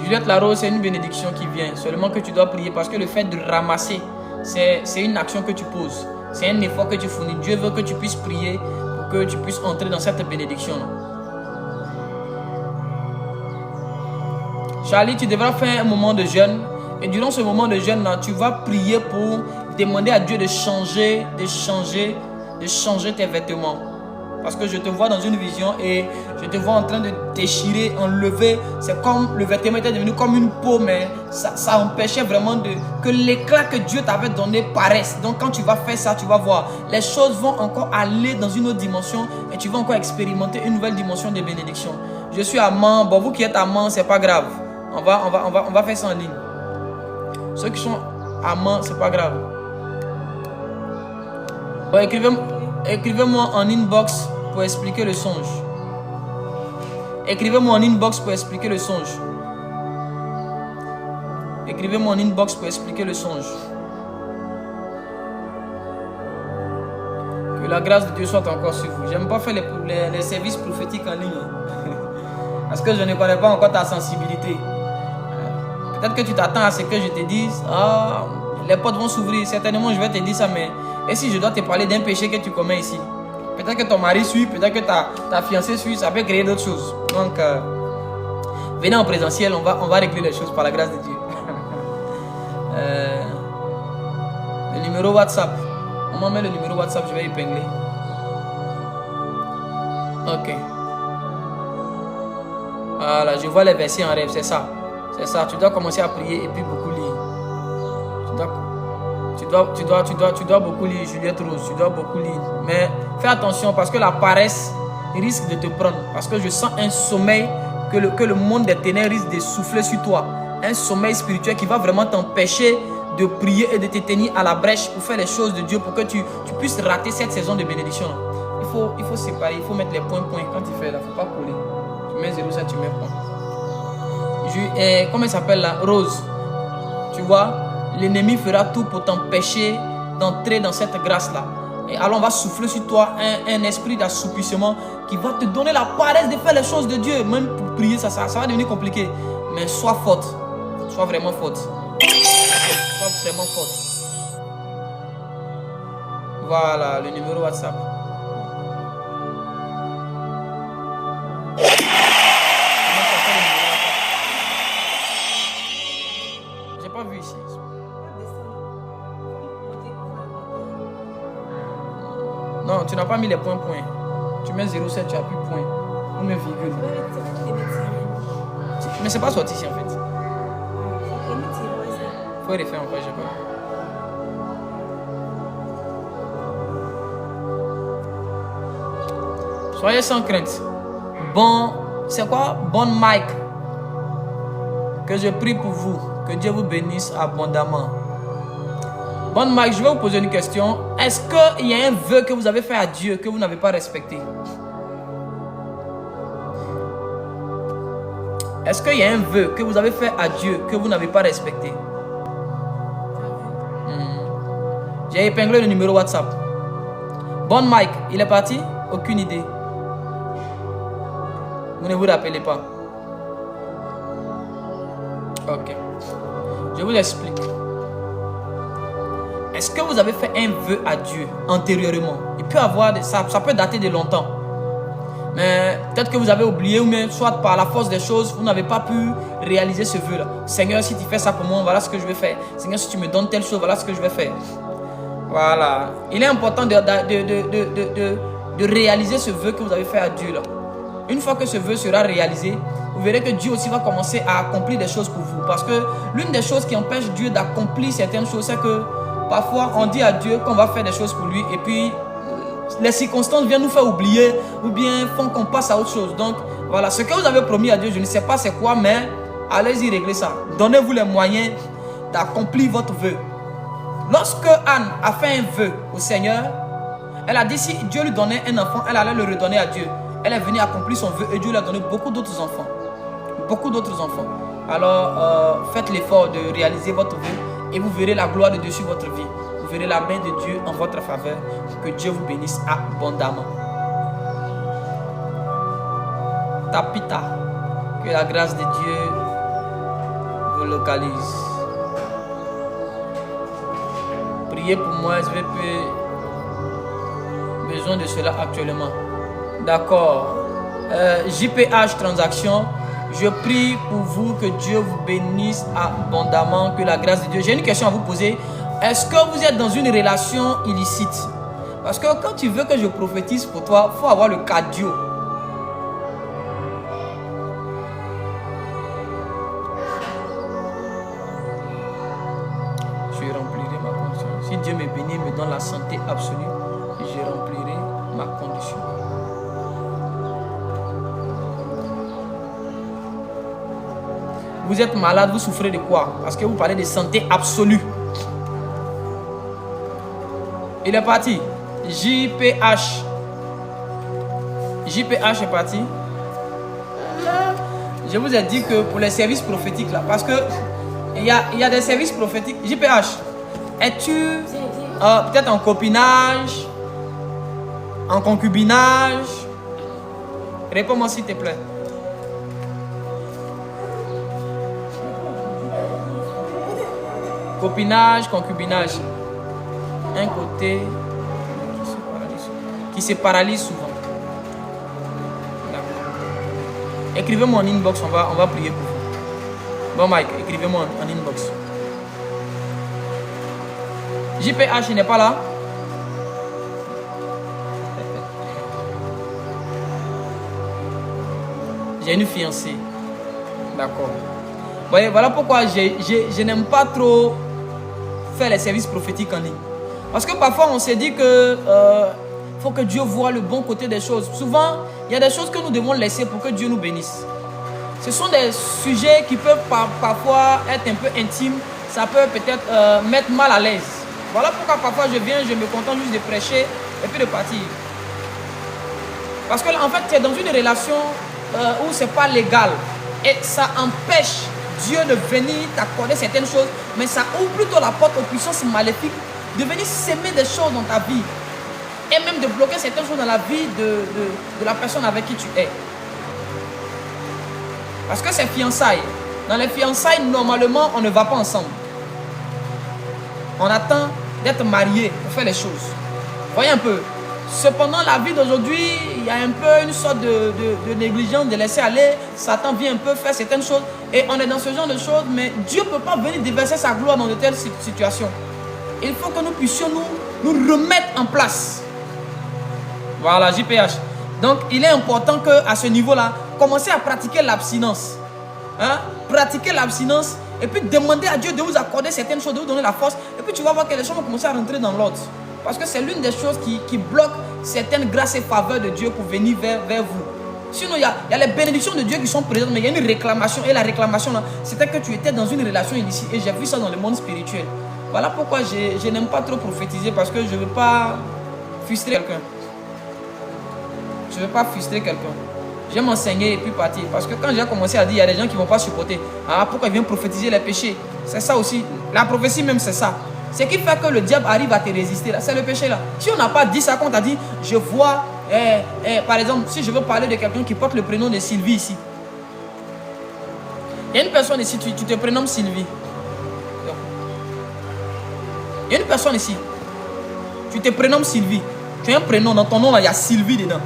Juliette Larose, c'est une bénédiction qui vient. Seulement que tu dois prier parce que le fait de ramasser, c'est une action que tu poses. C'est un effort que tu fournis. Dieu veut que tu puisses prier pour que tu puisses entrer dans cette bénédiction-là. Charlie, tu devras faire un moment de jeûne. Et durant ce moment de jeûne-là, tu vas prier pour demander à Dieu de changer tes vêtements. Parce que je te vois dans une vision et Je te vois en train de déchirer, enlever. C'est comme le vêtement était devenu comme une peau, mais ça empêchait vraiment que l'éclat que Dieu t'avait donné paraisse. Donc quand tu vas faire ça, tu vas voir. Les choses vont encore aller dans une autre dimension et tu vas encore expérimenter une nouvelle dimension de bénédiction. Je suis amant. Bon, vous qui êtes amant, c'est pas grave. On va faire ça en ligne. Ceux qui sont amants, c'est pas grave. Bon, écrivez-moi en inbox pour expliquer le songe. Écrivez-moi en inbox pour expliquer le songe. Écrivez-moi en inbox pour expliquer le songe. Que la grâce de Dieu soit encore sur vous. J'aime pas faire les services prophétiques en ligne. Parce que je ne connais pas encore ta sensibilité. Peut-être que tu t'attends à ce que je te dise. Ah, les portes vont s'ouvrir. Certainement, je vais te dire ça. Mais et si je dois te parler d'un péché que tu commets ici? Peut-être que ton mari suit, peut-être que ta fiancée suit, ça peut créer d'autres choses. Donc, venez en présentiel, on va régler les choses par la grâce de Dieu. Le numéro WhatsApp. On m'en met le numéro WhatsApp, je vais épingler. Ok. Voilà, je vois les versets en rêve, c'est ça. C'est ça, tu dois commencer à prier et puis beaucoup lire. Tu dois beaucoup lire, Juliette Rose, tu dois beaucoup lire. Mais fais attention parce que la paresse risque de te prendre. Parce que je sens un sommeil que le monde des ténèbres risque de souffler sur toi. Un sommeil spirituel qui va vraiment t'empêcher de prier et de te tenir à la brèche pour faire les choses de Dieu, pour que tu puisses rater cette saison de bénédiction. Il faut séparer, il faut mettre les points. Quand tu fais là, il ne faut pas coller. Tu mets 0, ça tu mets point. Comment il s'appelle là? Rose. Tu vois, l'ennemi fera tout pour t'empêcher d'entrer dans cette grâce-là. Et alors on va souffler sur toi un esprit d'assoupissement qui va te donner la paresse de faire les choses de Dieu. Même pour prier, ça va devenir compliqué. Mais sois forte. Sois vraiment forte. Sois vraiment forte. Voilà, le numéro WhatsApp. J'ai pas vu ici. Non, tu n'as pas mis les points. Tu mets 0,7, tu as plus point. Ou mes virgules. Mais c'est pas sorti ici en fait. Faut refaire encore, j'ai pas. Soyez sans crainte. Bon, c'est quoi? Bon Mike. Que je prie pour vous. Que Dieu vous bénisse abondamment. Bon Mike, je vais vous poser une question. Est-ce qu'il y a un vœu que vous avez fait à Dieu que vous n'avez pas respecté? Est-ce qu'il y a un vœu que vous avez fait à Dieu que vous n'avez pas respecté? J'ai épinglé le numéro WhatsApp. Bon Mike, il est parti? Aucune idée. Vous ne vous rappelez pas? Ok. Je vous explique. Est-ce que vous avez fait un vœu à Dieu antérieurement? Il peut avoir ça peut dater de longtemps. Mais peut-être que vous avez oublié ou même soit par la force des choses, vous n'avez pas pu réaliser ce vœu-là. Seigneur, si tu fais ça pour moi, voilà ce que je vais faire. Seigneur, si tu me donnes telle chose, voilà ce que je vais faire. Voilà. Il est important de réaliser ce vœu que vous avez fait à Dieu là. Une fois que ce vœu sera réalisé, vous verrez que Dieu aussi va commencer à accomplir des choses pour vous. Parce que l'une des choses qui empêche Dieu d'accomplir certaines choses, c'est que parfois on dit à Dieu qu'on va faire des choses pour lui et puis les circonstances viennent nous faire oublier ou bien font qu'on passe à autre chose. Donc voilà, ce que vous avez promis à Dieu, je ne sais pas c'est quoi, mais allez-y régler ça. Donnez-vous les moyens d'accomplir votre vœu. Lorsque Anne a fait un vœu au Seigneur, elle a dit si Dieu lui donnait un enfant, elle allait le redonner à Dieu. Elle est venue accomplir son vœu et Dieu lui a donné beaucoup d'autres enfants. Beaucoup d'autres enfants. Alors, faites l'effort de réaliser votre vœu et vous verrez la gloire de Dieu sur votre vie. Vous verrez la main de Dieu en votre faveur. Que Dieu vous bénisse abondamment. Tapita, que la grâce de Dieu vous localise. Priez pour moi, je n'ai plus besoin de cela actuellement. D'accord. JPH Transaction, je prie pour vous que Dieu vous bénisse abondamment, que la grâce de Dieu. J'ai une question à vous poser. Est-ce que vous êtes dans une relation illicite? Parce que quand tu veux que je prophétise pour toi, il faut avoir le cardio. Dieu me bénit, me donne la santé absolue, je remplirai ma condition. Vous êtes malade, vous souffrez de quoi? Parce que vous parlez de santé absolue. Il est parti. JPH. JPH est parti. Je vous ai dit que pour les services prophétiques là, parce que il y a des services prophétiques. JPH, es-tu peut-être en copinage, en concubinage? Réponds-moi s'il te plaît. Copinage, concubinage. Un côté qui se paralyse souvent. Écrivez-moi en inbox, on va prier pour vous. Bon Mike, écrivez-moi en inbox. JPH, il n'est pas là. J'ai une fiancée. D'accord. Voyez, voilà pourquoi je n'aime pas trop faire les services prophétiques en ligne. Parce que parfois on s'est dit que faut que Dieu voie le bon côté des choses. Souvent, il y a des choses que nous devons laisser pour que Dieu nous bénisse. Ce sont des sujets qui peuvent parfois être un peu intimes. Ça peut peut-être mettre mal à l'aise. Voilà pourquoi parfois je viens, je me contente juste de prêcher et puis de partir. Parce que en fait, tu es dans une relation où ce n'est pas légal. Et ça empêche Dieu de venir t'accorder certaines choses. Mais ça ouvre plutôt la porte aux puissances maléfiques de venir s'aimer des choses dans ta vie. Et même de bloquer certaines choses dans la vie de la personne avec qui tu es. Parce que c'est fiançailles. Dans les fiançailles, normalement, on ne va pas ensemble. On attend d'être marié pour faire les choses. Voyez un peu. Cependant, la vie d'aujourd'hui, il y a un peu une sorte de négligence, de laisser aller. Satan vient un peu faire certaines choses. Et on est dans ce genre de choses. Mais Dieu ne peut pas venir déverser sa gloire dans de telles situations. Il faut que nous puissions nous remettre en place. Voilà, JPH. Donc, il est important qu'à ce niveau-là, commencez à pratiquer l'abstinence. Hein? Pratiquer l'abstinence et puis demander à Dieu de vous accorder certaines choses, de vous donner la force. Et puis tu vas voir que les choses vont commencer à rentrer dans l'ordre. Parce que c'est l'une des choses qui bloque certaines grâces et faveurs de Dieu pour venir vers vous. Sinon, il y a les bénédictions de Dieu qui sont présentes, mais il y a une réclamation. Et la réclamation, là, c'était que tu étais dans une relation illicite. Et j'ai vu ça dans le monde spirituel. Voilà pourquoi je n'aime pas trop prophétiser, parce que je ne veux pas frustrer quelqu'un. Je ne veux pas frustrer quelqu'un. J'aime enseigner et puis partir. Parce que quand j'ai commencé à dire, il y a des gens qui ne vont pas supporter. Ah, pourquoi ils viennent prophétiser les péchés? C'est ça aussi. La prophétie même, c'est ça. Ce qui fait que le diable arrive à te résister, c'est le péché là. Si on n'a pas dit ça, quand on t'a dit, je vois, par exemple, si je veux parler de quelqu'un qui porte le prénom de Sylvie ici. Il y a une personne ici, tu te prénommes Sylvie. Il y a une personne ici, tu te prénommes Sylvie. Tu as un prénom, dans ton nom là, il y a Sylvie dedans.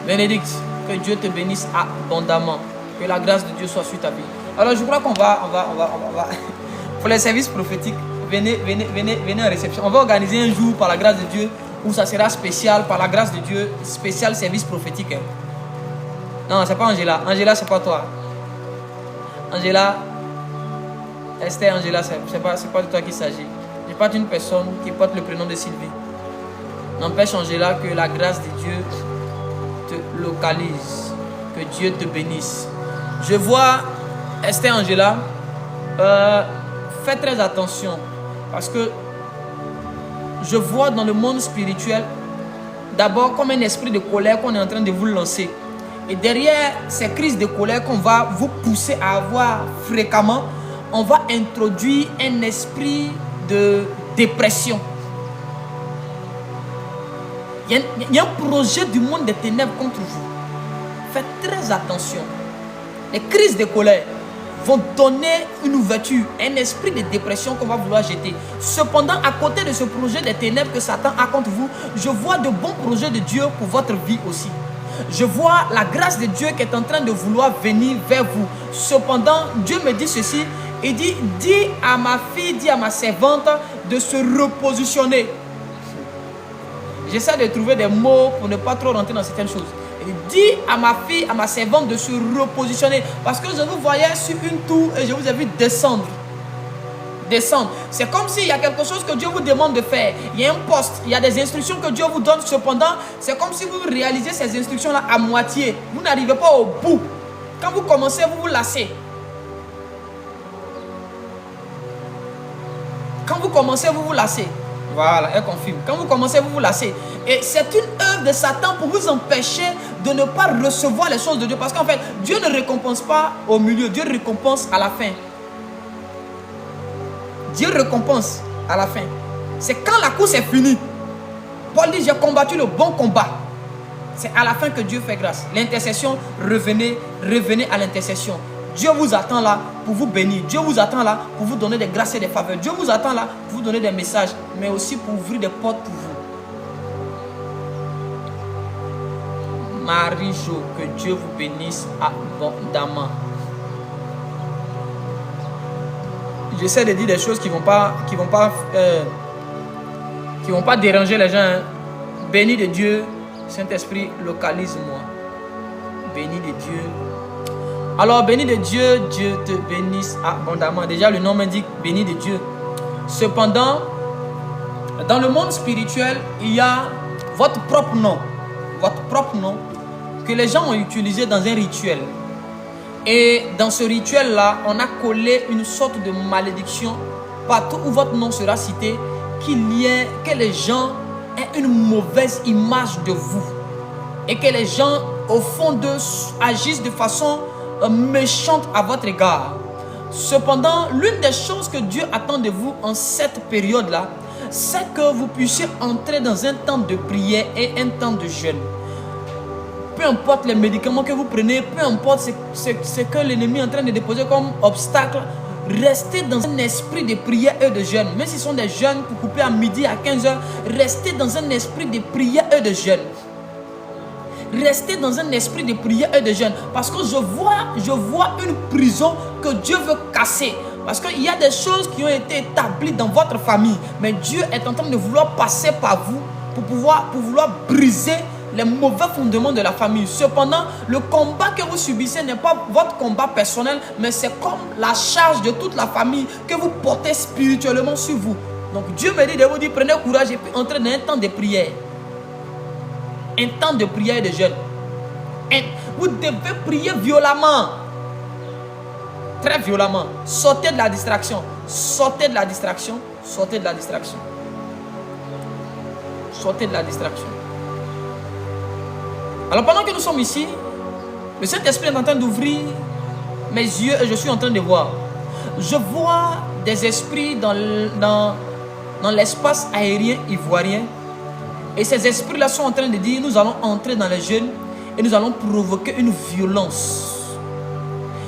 Bénédicte, que Dieu te bénisse abondamment. Que la grâce de Dieu soit sur ta vie. Alors je crois qu'on va pour les services prophétiques, venez en réception. On va organiser un jour par la grâce de Dieu où ça sera spécial, par la grâce de Dieu, spécial service prophétique. Hein. Non, c'est pas Angela. Angela, c'est pas toi. Angela, Esther, Angela, c'est pas de toi qu'il s'agit. Je parle d'une personne qui porte le prénom de Sylvie. N'empêche, Angela, que la grâce de Dieu te localise. Que Dieu te bénisse. Je vois Esther, Angela, faites très attention. Parce que je vois dans le monde spirituel, d'abord comme un esprit de colère qu'on est en train de vous lancer. Et derrière ces crises de colère qu'on va vous pousser à avoir fréquemment, on va introduire un esprit de dépression. Il y a un projet du monde des ténèbres contre vous. Faites très attention. Les crises de colère vont donner une ouverture, un esprit de dépression qu'on va vouloir jeter. Cependant, à côté de ce projet des ténèbres que Satan a contre vous, je vois de bons projets de Dieu pour votre vie aussi. Je vois la grâce de Dieu qui est en train de vouloir venir vers vous. Cependant, Dieu me dit ceci. Il dit, dis à ma fille, dis à ma servante de se repositionner. J'essaie de trouver des mots pour ne pas trop rentrer dans certaines choses. Dis à ma fille, à ma servante de se repositionner. Parce que je vous voyais sur une tour et je vous ai vu descendre. Descendre. C'est comme s'il y a quelque chose que Dieu vous demande de faire. Il y a un poste, il y a des instructions que Dieu vous donne. Cependant, c'est comme si vous réalisez ces instructions-là à moitié. Vous n'arrivez pas au bout. Quand vous commencez, vous vous lassez. Quand vous commencez, vous vous lassez. Voilà, elle confirme. Quand vous commencez, vous vous lassez. Et c'est une œuvre de Satan pour vous empêcher de ne pas recevoir les choses de Dieu. Parce qu'en fait, Dieu ne récompense pas au milieu. Dieu récompense à la fin. Dieu récompense à la fin. C'est quand la course est finie. Paul dit, j'ai combattu le bon combat. C'est à la fin que Dieu fait grâce. L'intercession, revenez à l'intercession. Dieu vous attend là pour vous bénir. Dieu vous attend là pour vous donner des grâces et des faveurs. Dieu vous attend là pour vous donner des messages, mais aussi pour ouvrir des portes pour vous. Marie-Jo, que Dieu vous bénisse abondamment. J'essaie de dire des choses qui vont pas déranger les gens. Hein. Béni de Dieu, Saint-Esprit, localise-moi. Béni de Dieu. Alors, béni de Dieu, Dieu te bénisse abondamment. Déjà, le nom m'indique béni de Dieu. Cependant, dans le monde spirituel, il y a votre propre nom que les gens ont utilisé dans un rituel. Et dans ce rituel-là, on a collé une sorte de malédiction partout où votre nom sera cité, que les gens aient une mauvaise image de vous. Et que les gens, au fond d'eux, agissent de façon méchante à votre égard. Cependant, l'une des choses que Dieu attend de vous en cette période-là, c'est que vous puissiez entrer dans un temps de prière et un temps de jeûne. Peu importe les médicaments que vous prenez, peu importe ce que l'ennemi est en train de déposer comme obstacle, restez dans un esprit de prière et de jeûne. Même si ce sont des jeûnes pour couper à midi, à 15h, restez dans un esprit de prière et de jeûne. Restez dans un esprit de prière et de jeûne. Parce que je vois une prison que Dieu veut casser. Parce qu'il y a des choses qui ont été établies dans votre famille. Mais Dieu est en train de vouloir passer par vous pour vouloir briser les mauvais fondements de la famille. Cependant, le combat que vous subissez n'est pas votre combat personnel, mais c'est comme la charge de toute la famille que vous portez spirituellement sur vous. Donc Dieu me dit de vous dire, prenez courage et puis entrez dans un temps de prière. Un temps de prière et de jeûne. Vous devez prier violemment. Très violemment. Sortez de la distraction. Sortez de la distraction. Sortez de la distraction. Sortez de la distraction. Alors pendant que nous sommes ici, le Saint-Esprit est en train d'ouvrir mes yeux et je suis en train de voir. Je vois des esprits dans l'espace aérien ivoirien. Et ces esprits-là sont en train de dire, nous allons entrer dans les jeunes et nous allons provoquer une violence.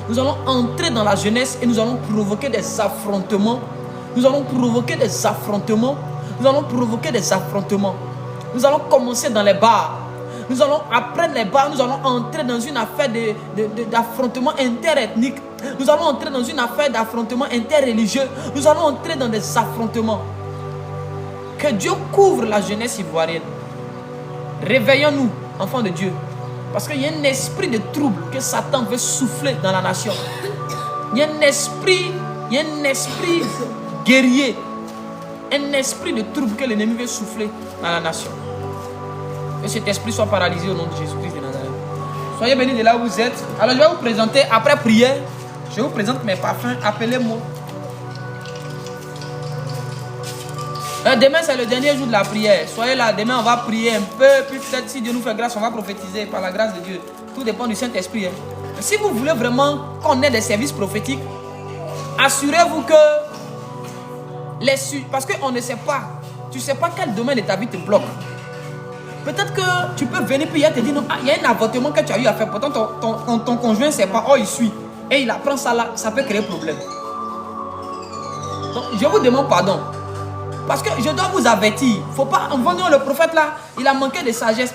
Nous allons entrer dans la jeunesse et nous allons provoquer des affrontements. Nous allons provoquer des affrontements. Nous allons provoquer des affrontements. Nous allons commencer dans les bars. Nous allons, après les bars, nous allons entrer dans une affaire d'affrontement interethnique. Nous allons entrer dans une affaire d'affrontement interreligieux. Nous allons entrer dans des affrontements. Que Dieu couvre la jeunesse ivoirienne. Réveillons-nous, enfants de Dieu. Parce qu'il y a un esprit de trouble que Satan veut souffler dans la nation. Il y a un esprit guerrier. Un esprit de trouble que l'ennemi veut souffler dans la nation. Que cet esprit soit paralysé au nom de Jésus-Christ de Nazareth. Soyez bénis de là où vous êtes. Alors je vais vous présenter, après prière, je vous présente mes parfums. Appelez-moi. Demain c'est le dernier jour de la prière. Soyez là, demain on va prier un peu. Puis peut-être si Dieu nous fait grâce, on va prophétiser par la grâce de Dieu. Tout dépend du Saint-Esprit. Hein. Si vous voulez vraiment qu'on ait des services prophétiques, assurez-vous que parce qu'on ne sait pas. Tu ne sais pas quel domaine de ta vie te bloque. Peut-être que tu peux venir puis il te dit non, il y a un avortement que tu as eu à faire. Pourtant ton conjoint ne sait pas, oh il suit. Et il apprend ça là, ça peut créer problème. Donc je vous demande pardon. Parce que je dois vous avertir. Faut pas, en vendant le prophète là, il a manqué de sagesse.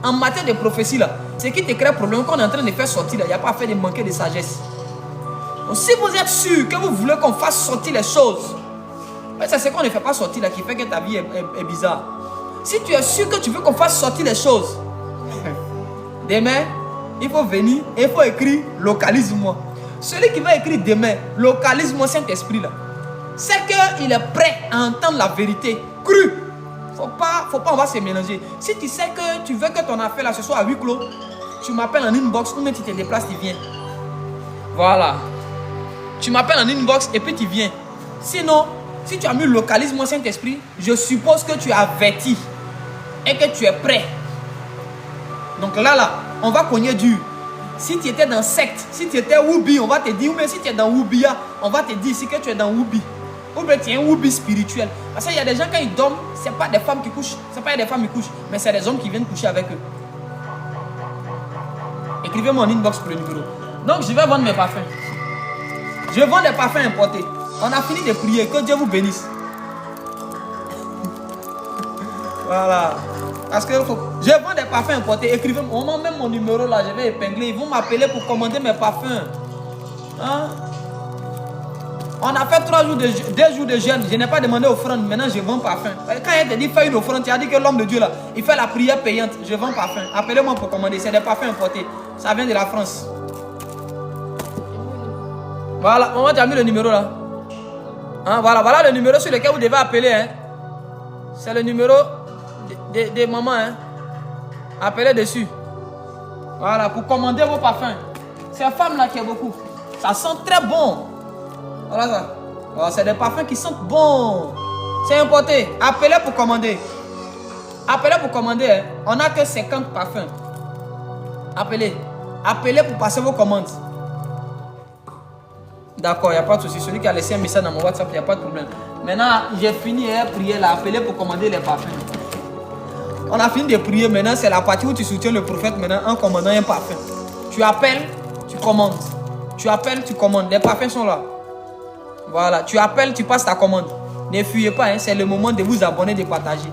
En matière de prophétie là, ce qui te crée problème qu'on est en train de faire sortir là, il n'y a pas à faire de manquer de sagesse. Donc si vous êtes sûr que vous voulez qu'on fasse sortir les choses, c'est ce qu'on ne fait pas sortir là qui fait que ta vie est bizarre. Si tu es sûr que tu veux qu'on fasse sortir les choses, Demain, il faut venir et il faut écrire localise-moi. Celui qui va écrire demain, localise-moi Saint-Esprit là, c'est qu'il est prêt à entendre la vérité crue. Faut pas, on va se mélanger. Si tu sais que tu veux que ton affaire là ce soit à huis clos, tu m'appelles en inbox ou même tu te déplaces, tu viens. Voilà. Tu m'appelles en inbox et puis tu viens. Sinon, si tu as mis localise-moi Saint-Esprit, je suppose que tu es averti et que tu es prêt. Donc là, on va cogner dur. Si tu étais dans secte, si tu étais Woubi, on va te dire, ou même si tu es dans Woubia, on va te dire ici que tu es dans Woubi. Ou bien tu es un Woubi spirituel. Parce qu'il y a des gens quand ils dorment, ce n'est pas des femmes qui couchent, c'est pas des femmes qui couchent, mais c'est des hommes qui viennent coucher avec eux. Écrivez-moi en inbox pour le numéro. Donc je vais vendre mes parfums. Je vends des parfums importés. On a fini de prier, que Dieu vous bénisse. Voilà. Parce que je vends des parfums importés. Écrivez-moi, on m'a même mon numéro là, je vais épingler. Ils vont m'appeler pour commander mes parfums. Hein? On a fait 2 jours de jeûne. Je n'ai pas demandé offrande. Maintenant, je vends parfum. Quand il te dit fais une offrande, tu as dit que l'homme de Dieu là, il fait la prière payante. Je vends parfum. Appelez-moi pour commander. C'est des parfums importés. Ça vient de la France. Voilà. Maman, tu as mis le numéro là. Hein? Voilà le numéro sur lequel vous devez appeler. Hein? C'est le numéro de maman. Hein? Appelez dessus. Voilà. Pour commander vos parfums. Ces femmes là qui est beaucoup. Ça sent très bon. Voilà ça. Voilà, c'est des parfums qui sentent bon. C'est importé. Appelez pour commander. Appelez pour commander. Hein. On n'a que 50 parfums. Appelez. Appelez pour passer vos commandes. D'accord, il n'y a pas de souci. Celui qui a laissé un message dans mon WhatsApp, il n'y a pas de problème. Maintenant, j'ai fini de prier là. Appelez pour commander les parfums. On a fini de prier. Maintenant, c'est la partie où tu soutiens le prophète maintenant en commandant un parfum. Tu appelles, tu commandes. Tu appelles, tu commandes. Les parfums sont là. Voilà, tu appelles, tu passes ta commande. Ne fuyez pas, hein, c'est le moment de vous abonner, de partager.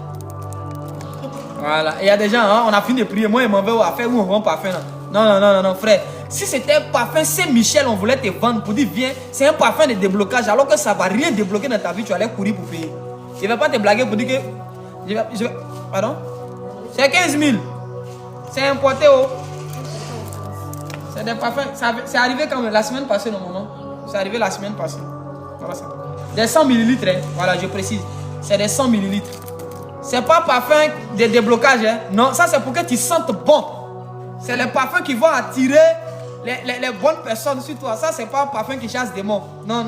Voilà, il y a des gens, hein, on a fini de prier. Moi, ils m'en veulent à faire où on vend parfum là. Non, frère. Si c'était un parfum Saint-Michel, on voulait te vendre pour dire viens, c'est un parfum de déblocage, alors que ça ne va rien débloquer dans ta vie, tu allais courir pour payer. Je ne vais pas te blaguer pour dire que. Pardon? C'est 15 000. C'est importé, oh. C'est des parfums. C'est arrivé quand même la semaine passée, normalement. C'est arrivé la semaine passée. Voilà ça. Des 100 ml, hein. Voilà, je précise. C'est des 100 ml. C'est pas parfum de déblocage, hein. Non, ça c'est pour que tu sentes bon. C'est les parfums qui vont attirer les bonnes personnes sur toi. Ça c'est pas un parfum qui chasse des démons. Non.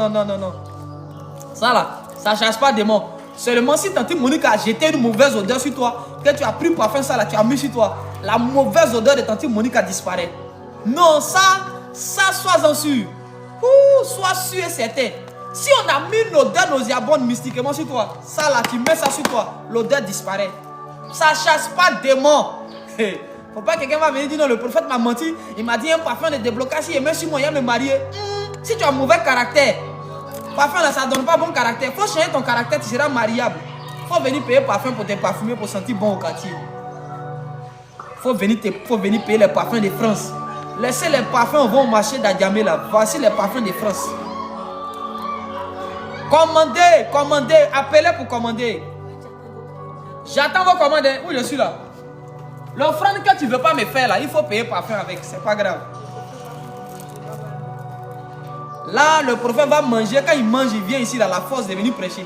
Ça là, ça chasse pas des démons. Seulement si tante Monique a jeté une mauvaise odeur sur toi, que tu as pris parfum ça là, tu as mis sur toi, la mauvaise odeur de tante Monique a disparu. Non, ça sois-en sûr. Sois sûr et certain. Si on a mis l'odeur nauséabonde mystiquement sur toi, ça là, tu mets ça sur toi, l'odeur disparaît. Ça chasse pas démon. Faut pas que quelqu'un va venir dire non, le prophète m'a menti. Il m'a dit un parfum de déblocage, il met sur moi, il va me marier. Si tu as un mauvais caractère, parfum là, ça donne pas bon caractère. Faut changer ton caractère, tu seras mariable. Faut venir payer parfum pour te parfumer, pour sentir bon au quartier. Faut venir payer les parfums de France. Laissez les parfums vont au marché d'Adjamé là. Voici les parfums de France. Commandez, appelez pour commander. J'attends vos commandes. Oui, je suis là. L'offrande que tu ne veux pas me faire là, il faut payer parfum avec, c'est pas grave. Là, le prophète va manger. Quand il mange, il vient ici là, la force de venir prêcher.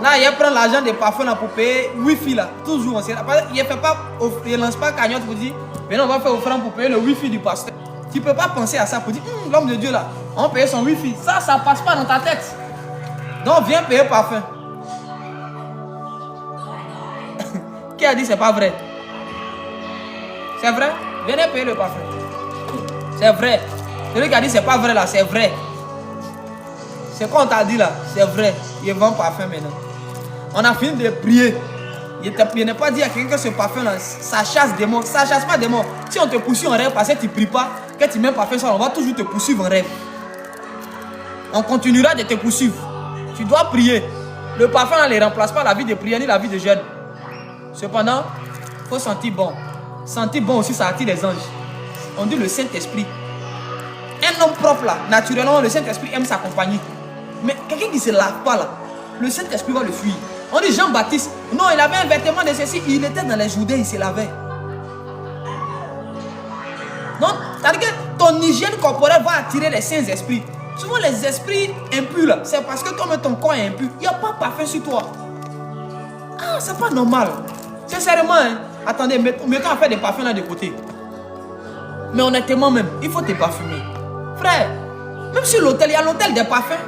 Là, il prend l'argent des parfums là pour payer Wi-Fi là. Toujours. Il ne lance pas cagnotte pour dire, maintenant on va faire offrande pour payer le Wi-Fi du pasteur. Tu ne peux pas penser à ça pour dire, l'homme de Dieu là, on paye son Wi-Fi. Ça ne passe pas dans ta tête. Donc viens payer parfum. Qui a dit c'est pas vrai? C'est vrai? Venez payer le parfum. C'est vrai. Celui qui a dit c'est pas vrai là, c'est vrai. C'est quoi on t'a dit là? C'est vrai. Il vend parfum maintenant. On a fini de prier. Il n'est pas dit à quelqu'un que ce parfum là, ça chasse des démons. Ça chasse pas des démons. Si on te poursuit en rêve parce que tu ne pries pas, que tu mets parfum ça, on va toujours te poursuivre en rêve. On continuera de te poursuivre. Tu dois prier. Le parfum là ne remplace pas la vie de prière ni la vie de jeûne. Cependant, il faut sentir bon. Sentir bon aussi, ça attire les anges. On dit le Saint-Esprit. Un homme propre là, naturellement, le Saint-Esprit aime sa compagnie. Mais quelqu'un qui ne se lave pas là, le Saint-Esprit va le fuir. On dit Jean-Baptiste, non, il avait un vêtement de ceci, il était dans les Judées, il se lavait. C'est-à-dire que ton hygiène corporelle va attirer les saints esprits. Souvent les esprits impurs, c'est parce que toi-même ton corps est impur. Il n'y a pas de parfum sur toi. Ah, c'est pas normal. Sincèrement, hein? Attendez, mettons à faire des parfums là de côté. Mais honnêtement même, il faut te parfumer. Frère, même sur l'hôtel, il y a l'hôtel des parfums.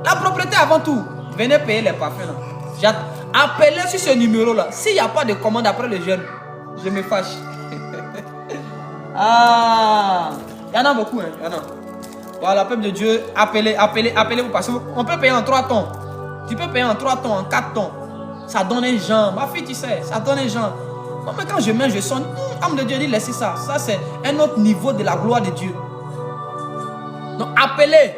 La propriété avant tout. Venez payer les parfums là. Appelez sur ce numéro là. S'il n'y a pas de commande après le jeûne, je me fâche. Ah, il y en a beaucoup, hein. Il y en a. Voilà, peuple de Dieu, appelez-vous parce qu'on peut payer en 3 tons. Tu peux payer en 3 tons, en 4 tons. Ça donne un genre. Ma fille, tu sais, ça donne un genre. Moi, mais quand je mets, je sonne. Âme de Dieu dit, laissez ça. Ça, c'est un autre niveau de la gloire de Dieu. Donc, appelez,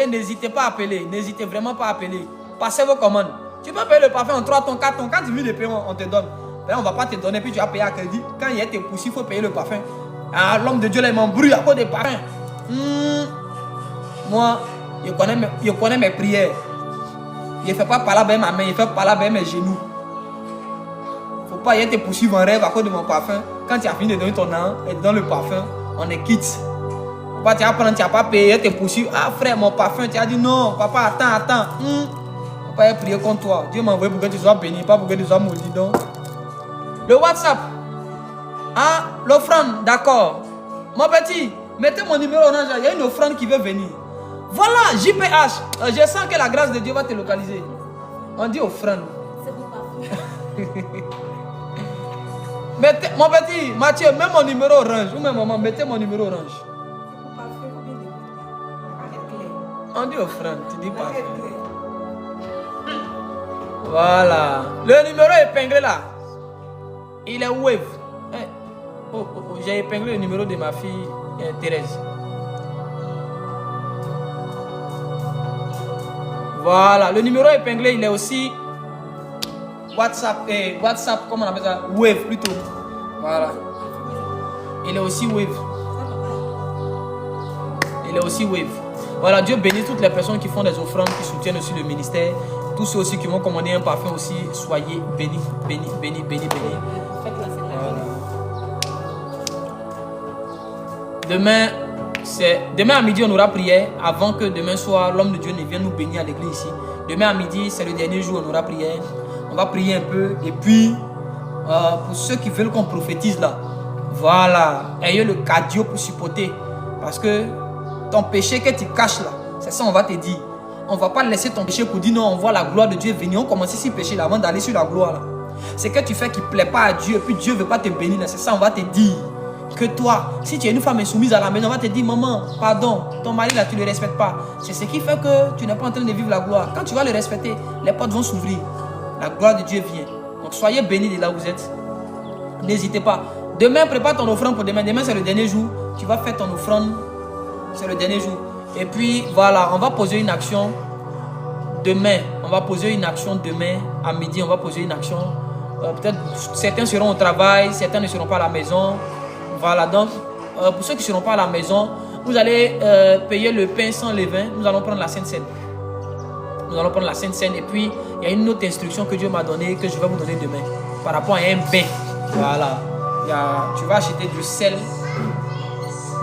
n'hésitez pas à appeler. N'hésitez vraiment pas à appeler. Passez vos commandes. Tu peux payer le parfum en 3 tons, 4 tons. Quand tu veux le paiement, on te donne. Ben, on ne va pas te donner, puis tu vas payer à crédit. Quand il y a tes poussées, il faut payer le parfum. Ah, l'homme de Dieu, là, il m'embrouille à cause des parfums. Moi, je connais mes prières. Je ne fais pas parler avec ma main, je fais parler avec mes genoux. Il ne faut pas y être poursuivre en rêve à cause de mon parfum. Quand tu as fini de donner ton nom et dans le parfum, on est quitte. Papa, tu vas prendre, tu n'as pas payé, tu poursuivre. Ah frère, mon parfum, tu as dit non, papa, attends. Papa a prié contre toi. Dieu m'a envoyé pour que tu sois béni, pas pour que tu sois maudit. Donc. Le WhatsApp. Ah, l'offrande, d'accord. Mon petit, mettez mon numéro orange, il y a une offrande qui veut venir. Voilà, JPH. Je sens que la grâce de Dieu va te localiser. On dit offrande. C'est pour parfum. Mettez, mon petit, Mathieu, mets mon numéro orange. Ou même maman, mettez mon numéro orange. On dit offrande, tu dis parfum. Voilà. Le numéro épinglé là, il est wave. J'ai épinglé le numéro de ma fille Thérèse. Voilà, le numéro épinglé, il est aussi WhatsApp, comment on appelle ça? Wave plutôt. Voilà. Il est aussi wave. Il est aussi wave. Voilà, Dieu bénit toutes les personnes qui font des offrandes, qui soutiennent aussi le ministère. Tous ceux aussi qui vont commander un parfum aussi, soyez bénis, bénis, bénis, bénis, bénis. Voilà. Demain à midi, on aura prière avant que demain soir, l'homme de Dieu ne vienne nous bénir à l'église ici. Demain à midi, c'est le dernier jour, on aura prière. On va prier un peu. Et puis, pour ceux qui veulent qu'on prophétise là, voilà, ayez le cardio pour supporter. Parce que ton péché que tu caches là, c'est ça on va te dire. On ne va pas laisser ton péché pour dire non, on voit la gloire de Dieu venir. On commence ici péché là avant d'aller sur la gloire là. C'est que tu fais qui ne plaît pas à Dieu et puis Dieu ne veut pas te bénir. C'est ça on va te dire. Que toi, si tu es une femme insoumise à la maison, on va te dire maman, pardon, ton mari là tu ne le respectes pas. C'est ce qui fait que tu n'es pas en train de vivre la gloire. Quand tu vas le respecter, les portes vont s'ouvrir. La gloire de Dieu vient. Donc soyez bénis de là où vous êtes. N'hésitez pas. Demain, prépare ton offrande pour demain. Demain c'est le dernier jour. Tu vas faire ton offrande. C'est le dernier jour. Et puis voilà, on va poser une action demain. On va poser une action demain à midi. On va poser une action. Peut-être certains seront au travail, certains ne seront pas à la maison. Voilà, donc pour ceux qui ne seront pas à la maison, vous allez payer le pain sans levain. Nous allons prendre la Sainte Seine. Nous allons prendre la Sainte Seine. Et puis, il y a une autre instruction que Dieu m'a donnée, que je vais vous donner demain. Par rapport à un bain. Voilà. Tu vas acheter du sel.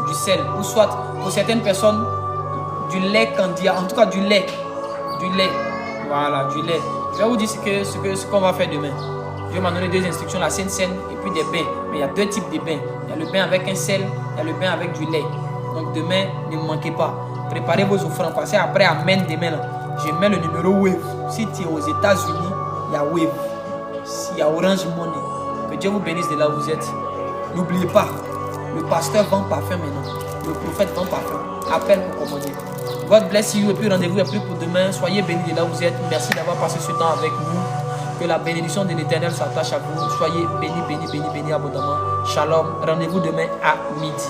Du sel. Ou soit, pour certaines personnes, du lait candia. En tout cas, du lait. Du lait. Voilà, du lait. Je vais vous dire ce qu'on va faire demain. Dieu m'a donné 2 instructions, la Sainte Seine et puis des bains. Mais il y a 2 types de bains. Il y a le bain avec un sel, il y a le bain avec du lait. Donc demain, ne manquez pas. Préparez vos offrandes. Passez après Amen demain. Là. Je mets le numéro Wave. Si tu es aux États-Unis, il y a Wave. S'il y a Orange Money. Que Dieu vous bénisse de là où vous êtes. N'oubliez pas, le pasteur vend parfum maintenant. Le prophète vend parfum. Appelle pour commander. God bless you. Et puis rendez-vous est pris pour demain. Soyez bénis de là où vous êtes. Merci d'avoir passé ce temps avec nous. Que la bénédiction de l'Éternel s'attache à vous. Soyez bénis, bénis, bénis, bénis abondamment. Shalom. Rendez-vous demain à midi.